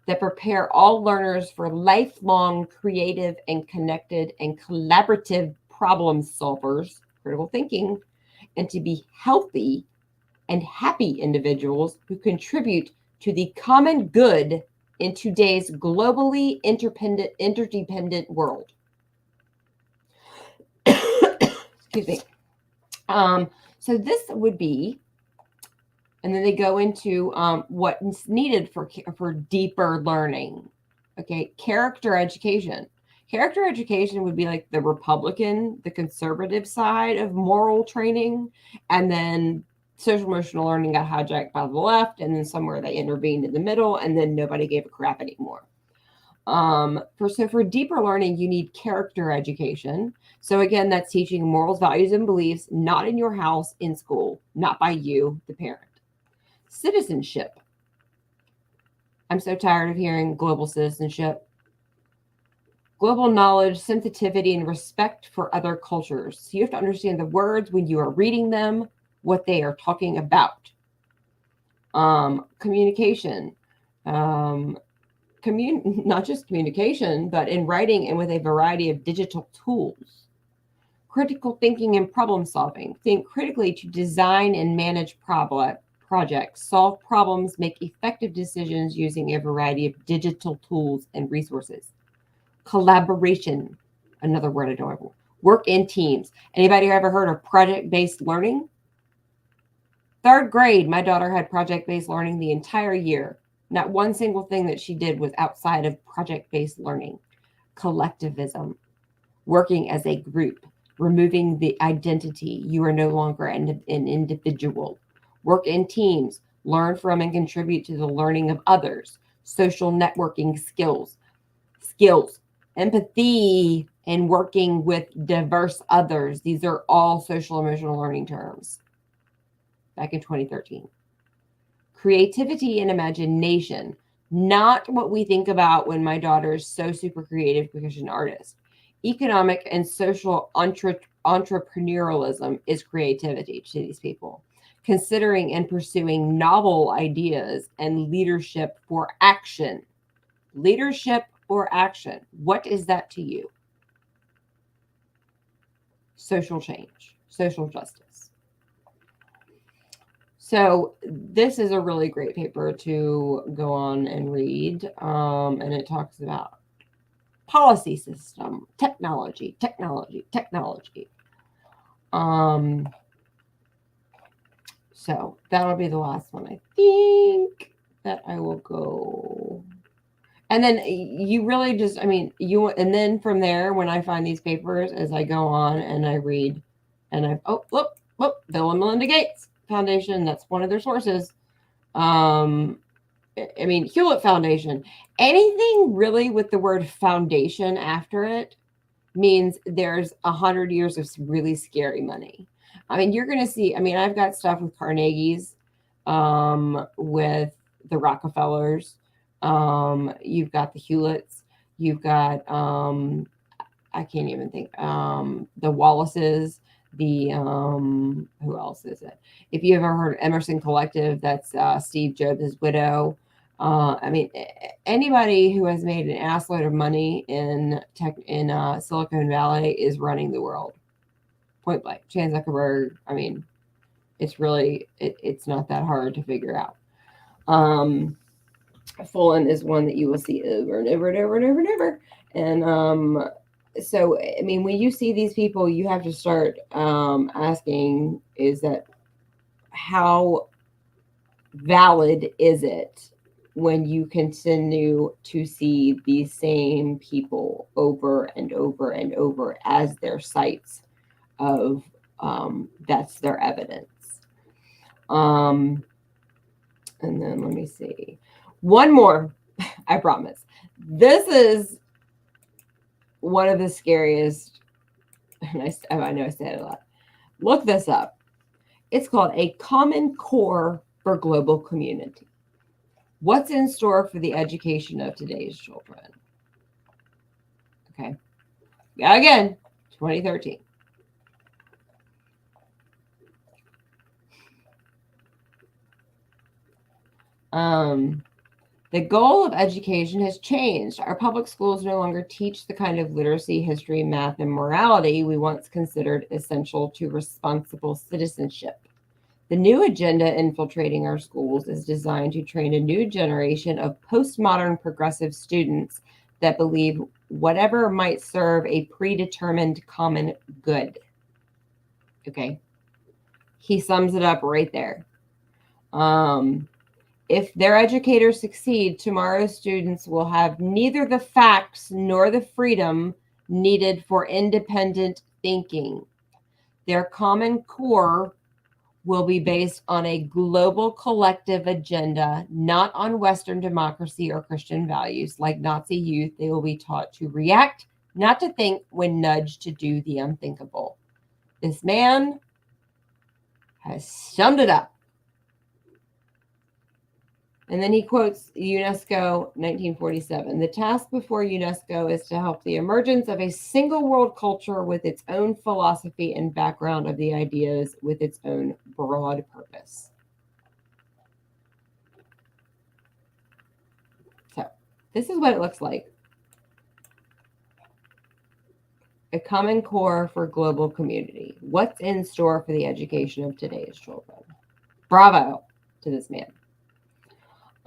that prepare all learners for lifelong creative and connected and collaborative problem solvers, critical thinking, and to be healthy and happy individuals who contribute to the common good in today's globally interdependent world. Excuse me. So this would be, and then they go into what's needed for deeper learning. Okay, character education. Character education would be like the Republican, the conservative side of moral training, and then social emotional learning got hijacked by the left, and then somewhere they intervened in the middle, and then nobody gave a crap anymore. For deeper learning, you need character education. So again, that's teaching morals, values, and beliefs, not in your house, in school, not by you, the parent. Citizenship. I'm so tired of hearing global citizenship. Global knowledge, sensitivity, and respect for other cultures. So you have to understand the words when you are reading them, what they are talking about. Communication. Not just communication, but in writing and with a variety of digital tools. Critical thinking and problem solving. Think critically to design and manage projects, solve problems, make effective decisions using a variety of digital tools and resources. Collaboration, another word I don't know. Work in teams. Anybody ever heard of project-based learning? 3rd grade, my daughter had project-based learning the entire year. Not one single thing that she did was outside of project-based learning. Collectivism, working as a group, removing the identity. You are no longer an individual. Work in teams, learn from and contribute to the learning of others. social networking skills, empathy, and working with diverse others. These are all social emotional learning terms back in 2013. Creativity and imagination, not what we think about when my daughter is so super creative because she's an artist. Economic and social entrepreneurialism is creativity to these people. Considering and pursuing novel ideas and leadership for action. Leadership or action. What is that to you? Social change, social justice. So this is a really great paper to go on and read. And it talks about policy system, technology. So that'll be the last one, I think, that I will go. And then you really just, I mean, and then from there, when I find these papers, as I go on and I read, and Bill and Melinda Gates Foundation, that's one of their sources. I mean, Hewlett Foundation, anything really with the word foundation after it means there's 100 years of really scary money. I mean, you're going to see, I mean, I've got stuff with Carnegie's, with the Rockefellers, you've got the Hewletts, you've got, I can't even think, the Wallaces, the, who else is it? If you ever heard Emerson Collective, that's Steve Jobs' widow. I mean, anybody who has made an assload of money in Silicon Valley is running the world. Point blank. Chan Zuckerberg, I mean, it's really, it's not that hard to figure out. Fullen is one that you will see over and over and over and over and over. And so, I mean, when you see these people, you have to start asking, is that how valid is it when you continue to see these same people over and over and over as their sites of that's their evidence. And then let me see. One more, I promise. This is one of the scariest, and I know I say it a lot. Look this up. It's called A Common Core for Global Community. What's in store for the education of today's children? Okay. Again, 2013. The goal of education has changed. Our public schools no longer teach the kind of literacy, history, math, and morality we once considered essential to responsible citizenship. The new agenda infiltrating our schools is designed to train a new generation of postmodern progressive students that believe whatever might serve a predetermined common good. Okay. He sums it up right there. If their educators succeed, tomorrow's students will have neither the facts nor the freedom needed for independent thinking. Their common core will be based on a global collective agenda, not on Western democracy or Christian values. Like Nazi youth, they will be taught to react, not to think, when nudged to do the unthinkable. This man has summed it up. And then he quotes UNESCO 1947. The task before UNESCO is to help the emergence of a single world culture with its own philosophy and background of the ideas with its own broad purpose. So this is what it looks like. A common core for global community. What's in store for the education of today's children? Bravo to this man.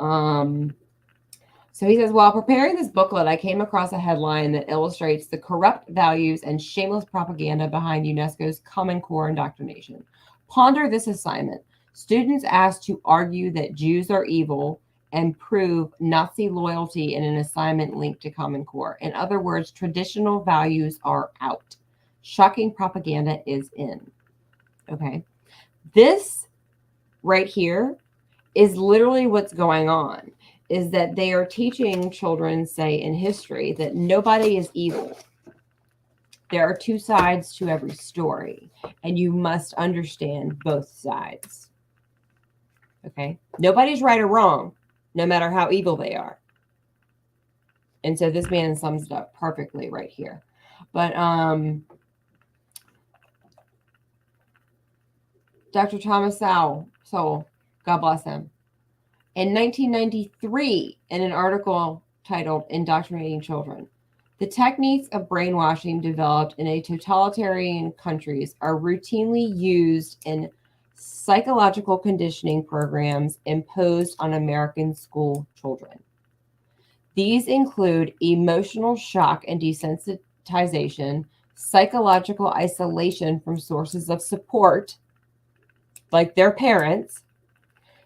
So he says, while preparing this booklet, I came across a headline that illustrates the corrupt values and shameless propaganda behind UNESCO's Common Core indoctrination. Ponder this assignment. Students asked to argue that Jews are evil and prove Nazi loyalty in an assignment linked to Common Core. In other words, traditional values are out. Shocking propaganda is in. Okay. This right here is literally what's going on. is that they are teaching children, say in history, that nobody is evil. There are two sides to every story, and you must understand both sides. Okay? Nobody's right or wrong, no matter how evil they are. And so this man sums it up perfectly right here. But Dr. Thomas Sowell, God bless him, in 1993, in an article titled Indoctrinating Children, the techniques of brainwashing developed in a totalitarian countries are routinely used in psychological conditioning programs imposed on American school children. These include emotional shock and desensitization, psychological isolation from sources of support, like their parents,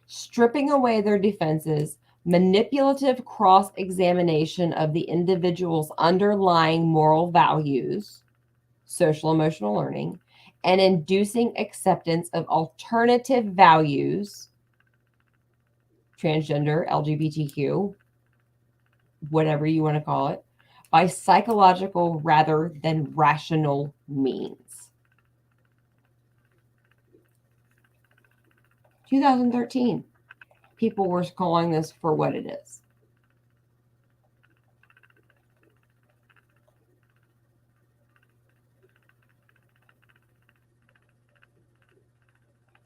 stripping away their defenses, manipulative cross-examination of the individual's underlying moral values, social emotional learning, and inducing acceptance of alternative values, transgender, LGBTQ, whatever you want to call it, by psychological rather than rational means. 2013. People were calling this for what it is.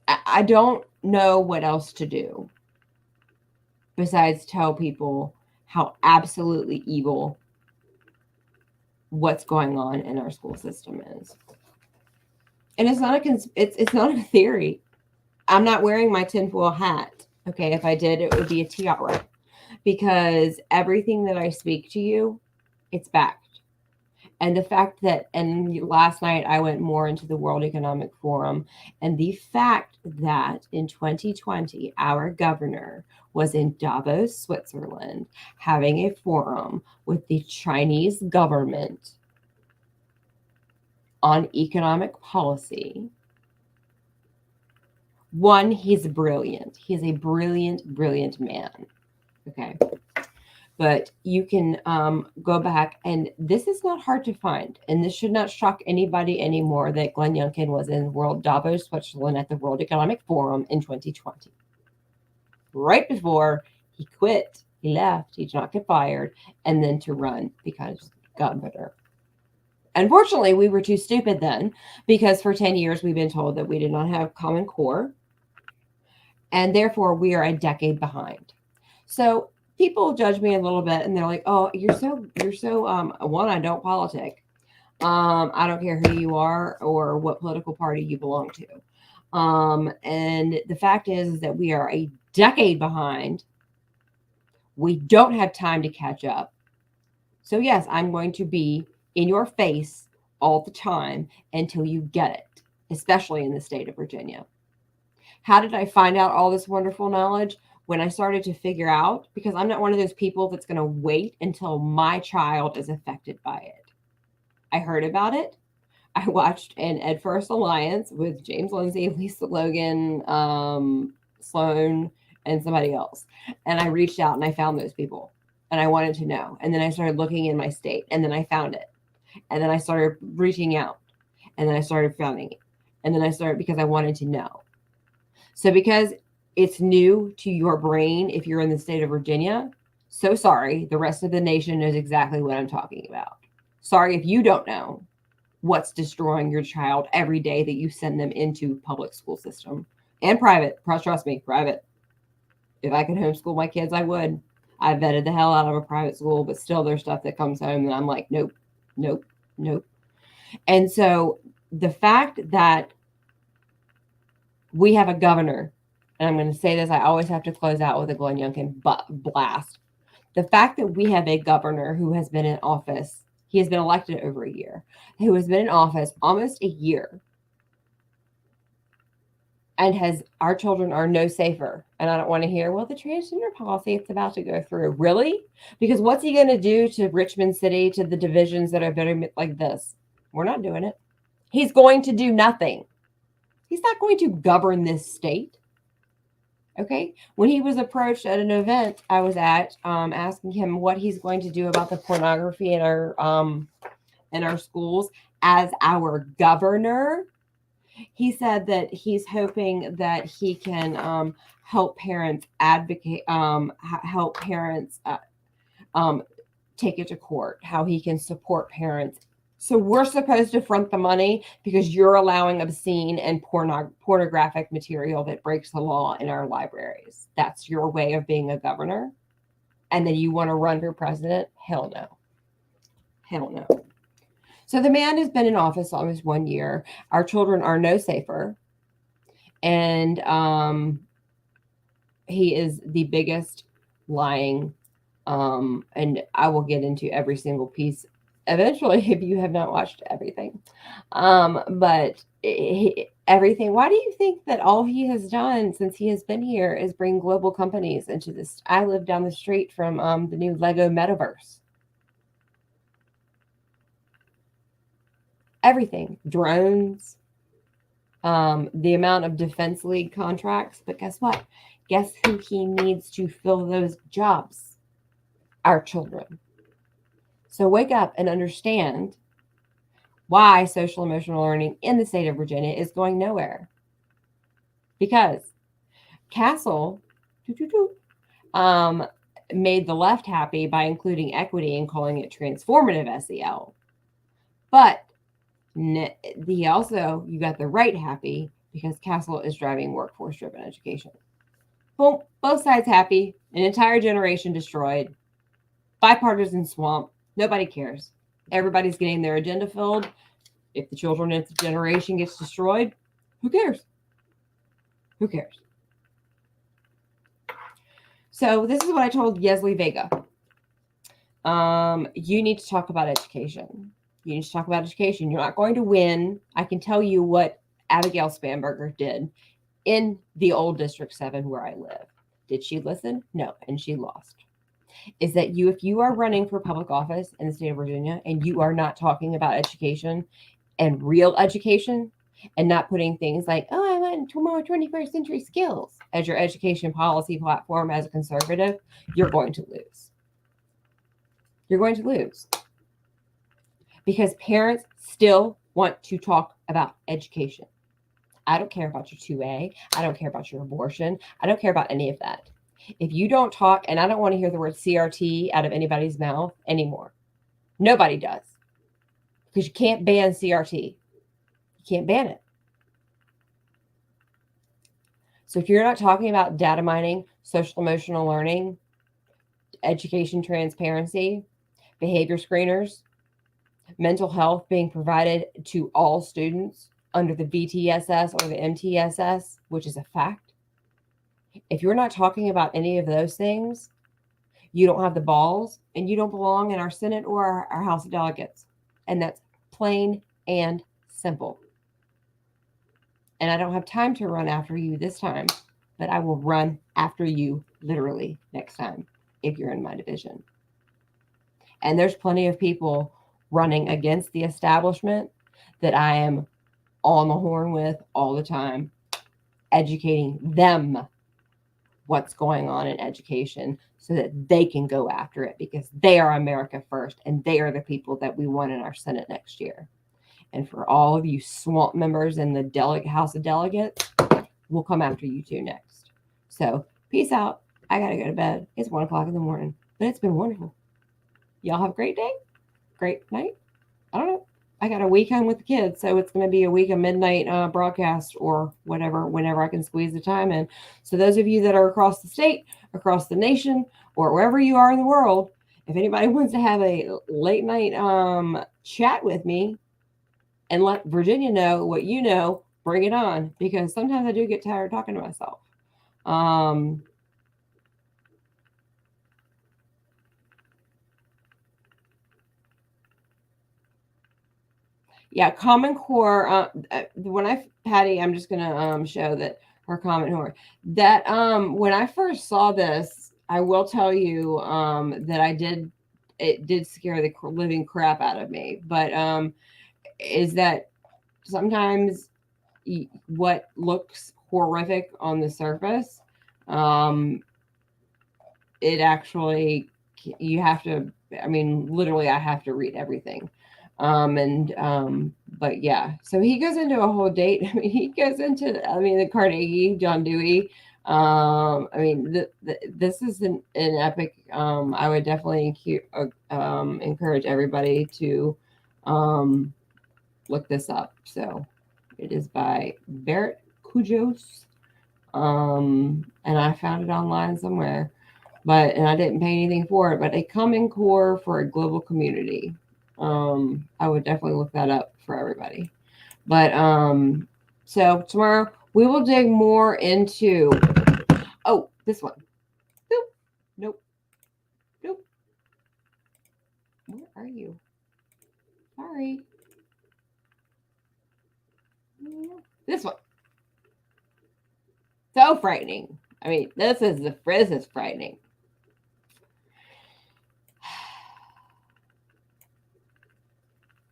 I don't know what else to do besides tell people how absolutely evil what's going on in our school system is. And it's not it's not a theory. I'm not wearing my tinfoil hat. Okay, if I did, it would be a tiara, because everything that I speak to you, it's backed. And the fact that, and last night I went more into the World Economic Forum, and the fact that in 2020, our governor was in Davos, Switzerland, having a forum with the Chinese government on economic policy. One, he's brilliant. He's a brilliant, brilliant man. Okay. But you can go back, and this is not hard to find. And this should not shock anybody anymore that Glenn Youngkin was in World Davos, Switzerland at the World Economic Forum in 2020. Right before he quit, he left, he did not get fired, and then to run because governor. Unfortunately, we were too stupid then, because for 10 years we've been told that we did not have Common Core, and therefore we are a decade behind. So people judge me a little bit, and they're like, "Oh, you're so one, I don't politic. I don't care who you are or what political party you belong to." And the fact is that we are a decade behind. We don't have time to catch up. So yes, I'm going to be in your face all the time until you get it, especially in the state of Virginia. How did I find out all this wonderful knowledge? When I started to figure out, because I'm not one of those people that's going to wait until my child is affected by it. I heard about it. I watched an Ed First Alliance with James Lindsay, Lisa Logan, Sloan, and somebody else. And I reached out and I found those people. And I wanted to know. And then I started looking in my state. And then I found it. And then I started reaching out. And then I started finding it. And then I started because I wanted to know. So because it's new to your brain if you're in the state of Virginia, so sorry. The rest of the nation knows exactly what I'm talking about. Sorry if you don't know what's destroying your child every day that you send them into public school system and private. Trust me, private. If I could homeschool my kids, I would. I vetted the hell out of a private school, but still there's stuff that comes home and I'm like, nope, nope, nope. And so the fact that we have a governor, and I'm going to say this, I always have to close out with a Glenn Youngkin blast. The fact that we have a governor who has been in office, he has been elected over a year, who has been in office almost a year, and our children are no safer. And I don't want to hear, well, the transgender policy, it's about to go through. Really? Because what's he going to do to Richmond City, to the divisions that are better like this? We're not doing it. He's going to do nothing. He's not going to govern this state. Okay. When he was approached at an event I was at, asking him what he's going to do about the pornography in our schools as our governor, he said that he's hoping that he can help parents advocate, help parents take it to court, how he can support parents. So we're supposed to front the money because you're allowing obscene and pornographic material that breaks the law in our libraries. That's your way of being a governor. And then you want to run for president? Hell no. Hell no. So the man has been in office almost 1 year. Our children are no safer. And he is the biggest lying. And I will get into every single piece eventually if you have not watched everything. But everything, why do you think that all he has done since he has been here is bring global companies into this? I live down the street from the new Lego metaverse. Everything, drones, the amount of Defense League contracts. But guess what? Guess who he needs to fill those jobs? Our children. So wake up and understand why social emotional learning in the state of Virginia is going nowhere. Because Castle made the left happy by including equity and calling it transformative SEL. But he also, you got the right happy because Castle is driving workforce driven education. Boom, both sides happy, an entire generation destroyed, bipartisan swamp, nobody cares. Everybody's getting their agenda filled. If the children's generation gets destroyed, who cares? Who cares? So this is what I told Yesley Vega. You need to talk about education. You need to talk about education. You're not going to win. I can tell you what Abigail Spanberger did in the old District 7 where I live. Did she listen? No, and she lost. Is that you, if you are running for public office in the state of Virginia and you are not talking about education and real education and not putting things like, oh, I want more 21st century skills as your education policy platform as a conservative, you're going to lose. You're going to lose. Because parents still want to talk about education. I don't care about your 2A. I don't care about your abortion. I don't care about any of that. If you don't talk, and I don't want to hear the word CRT out of anybody's mouth anymore. Nobody does. Because you can't ban CRT. You can't ban it. So if you're not talking about data mining, social emotional learning, education transparency, behavior screeners, mental health being provided to all students under the VTSS or the MTSS, which is a fact. If you're not talking about any of those things, you don't have the balls and you don't belong in our Senate or our House of Delegates. And that's plain and simple. And I don't have time to run after you this time, but I will run after you literally next time if you're in my division. And there's plenty of people running against the establishment that I am on the horn with all the time, educating them what's going on in education so that they can go after it because they are America first and they are the people that we want in our Senate next year. And for all of you swamp members in the House of Delegates, we'll come after you too next. So peace out. I got to go to bed. It's 1 o'clock in the morning, but it's been wonderful. Y'all have a great day. Great night. I don't know. I got a week home with the kids, so it's going to be a week of midnight broadcast or whatever, whenever I can squeeze the time in. So those of you that are across the state, across the nation, or wherever you are in the world, if anybody wants to have a late night chat with me and let Virginia know what you know, bring it on, because sometimes I do get tired talking to myself. Yeah, Common Core. Patty, I'm just gonna show that her Common Core. That when I first saw this, I will tell you that it did scare the living crap out of me. But is that sometimes what looks horrific on the surface It actually, you have to, I mean, literally, I have to read everything. But yeah, so he goes into a whole date. I mean, he goes into, the Carnegie, John Dewey. This is an epic. I would definitely encourage everybody to look this up. So it is by Barrett Kujos. And I found it online somewhere, and I didn't pay anything for it, but a common core for a global community. I would definitely look that up for everybody. But so tomorrow we will dig more into, this one. Nope. Where are you? Sorry. This one. So frightening. I mean, this is frightening.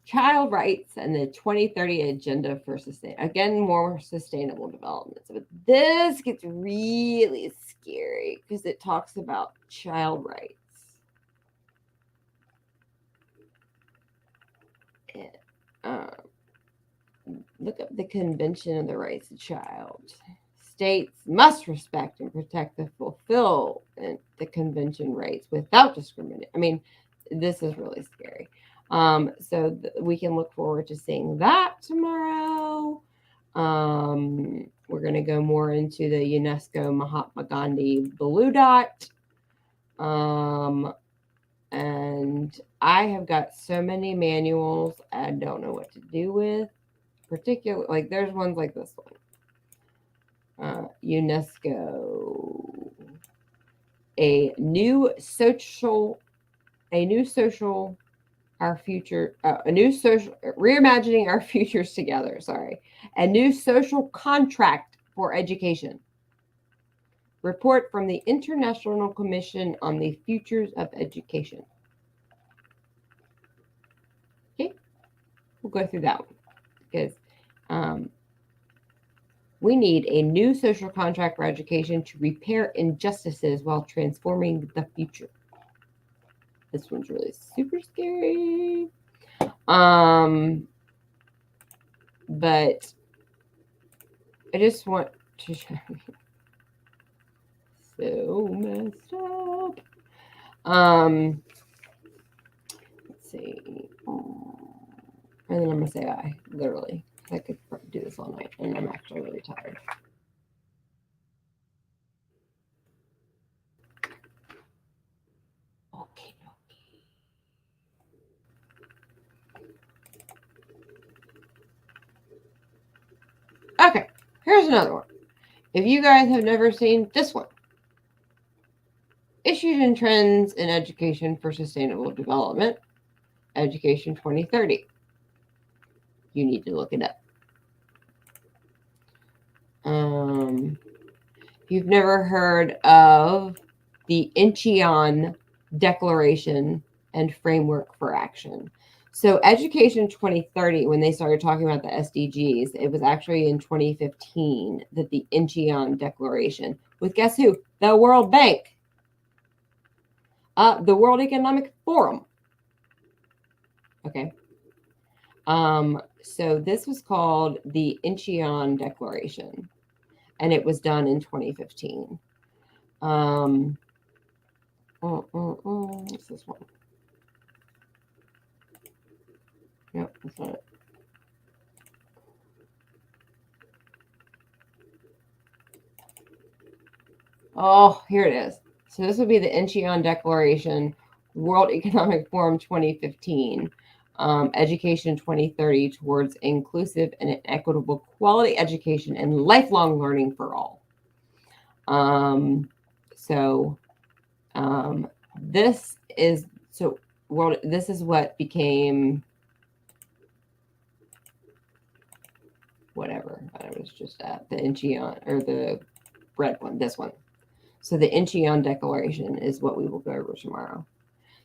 Child rights and the 2030 agenda for more sustainable development. But this gets really scary because it talks about child rights. Look up the Convention of the Rights of the Child. States must respect and protect and fulfill the convention rights without discrimination. I mean, this is really scary. So we can look forward to seeing that tomorrow. We're going to go more into the UNESCO Mahatma Gandhi Blue Dot. And I have got so many manuals I don't know what to do with. Particularly, like there's ones like this one. UNESCO. A new social, our future, a new social, reimagining our futures together. Sorry. A new social contract for education. Report from the International Commission on the Futures of Education. Okay. We'll go through that one because we need a new social contract for education to repair injustices while transforming the future. This one's really super scary. But I just want to show you. So messed up. Let's see. And then I'm gonna say bye, literally. I could do this all night, and I'm actually really tired. Okay, here's another one. If you guys have never seen this one, Issues and Trends in Education for Sustainable Development, Education 2030. You need to look it up. If you've never heard of the Incheon Declaration and Framework for Action. So Education 2030, when they started talking about the SDGs, it was actually in 2015 that the Incheon Declaration, with guess who? The World Bank, the World Economic Forum. Okay. So this was called the Incheon Declaration, and it was done in 2015. What's this one? Yep, that's not it. Oh, here it is. So this would be the Incheon Declaration, World Economic Forum 2015, Education 2030 towards inclusive and equitable quality education and lifelong learning for all. This is this is what became whatever I was just at, the Incheon, or the red one, this one. So the Incheon Declaration is what we will go over tomorrow.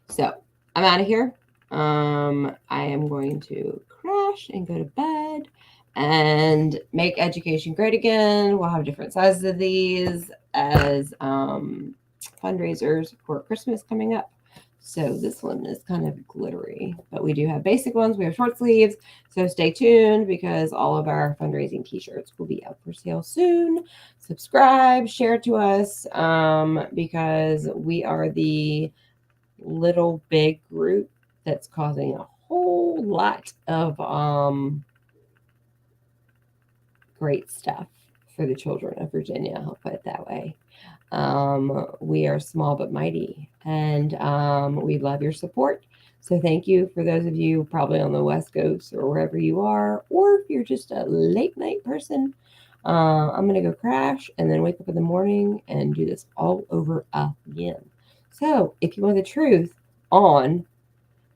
So I'm out of here. I am going to crash and go to bed. and make education great again. We'll have different sizes of these as fundraisers for Christmas coming up. So this one is kind of glittery, but we do have basic ones. We have short sleeves. So stay tuned because all of our fundraising t-shirts will be up for sale soon. Subscribe, share to us because we are the little big group that's causing a whole lot of great stuff for the children of Virginia. I'll put it that way. We are small but mighty, and we love your support. So thank you for those of you probably on the West Coast or wherever you are, or if you're just a late night person. I'm going to go crash and then wake up in the morning and do this all over again. So if you want the truth on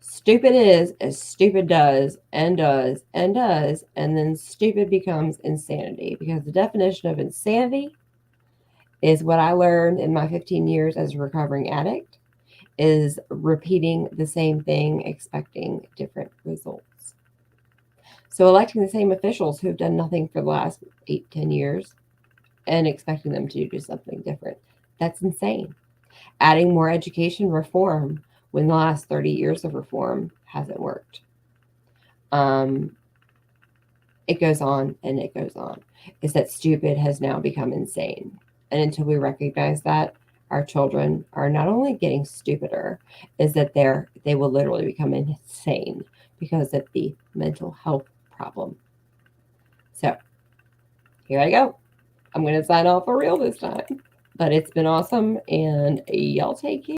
stupid is as stupid does and does and does, and then stupid becomes insanity, because the definition of insanity is what I learned in my 15 years as a recovering addict, is repeating the same thing, expecting different results. So electing the same officials who've done nothing for the last 8-10 years and expecting them to do something different, that's insane. Adding more education reform when the last 30 years of reform hasn't worked. It goes on and it goes on. Is that stupid has now become insane. And until we recognize that, our children are not only getting stupider, is that they will literally become insane because of the mental health problem. So here I go. I'm going to sign off for real this time. But it's been awesome, and y'all take care.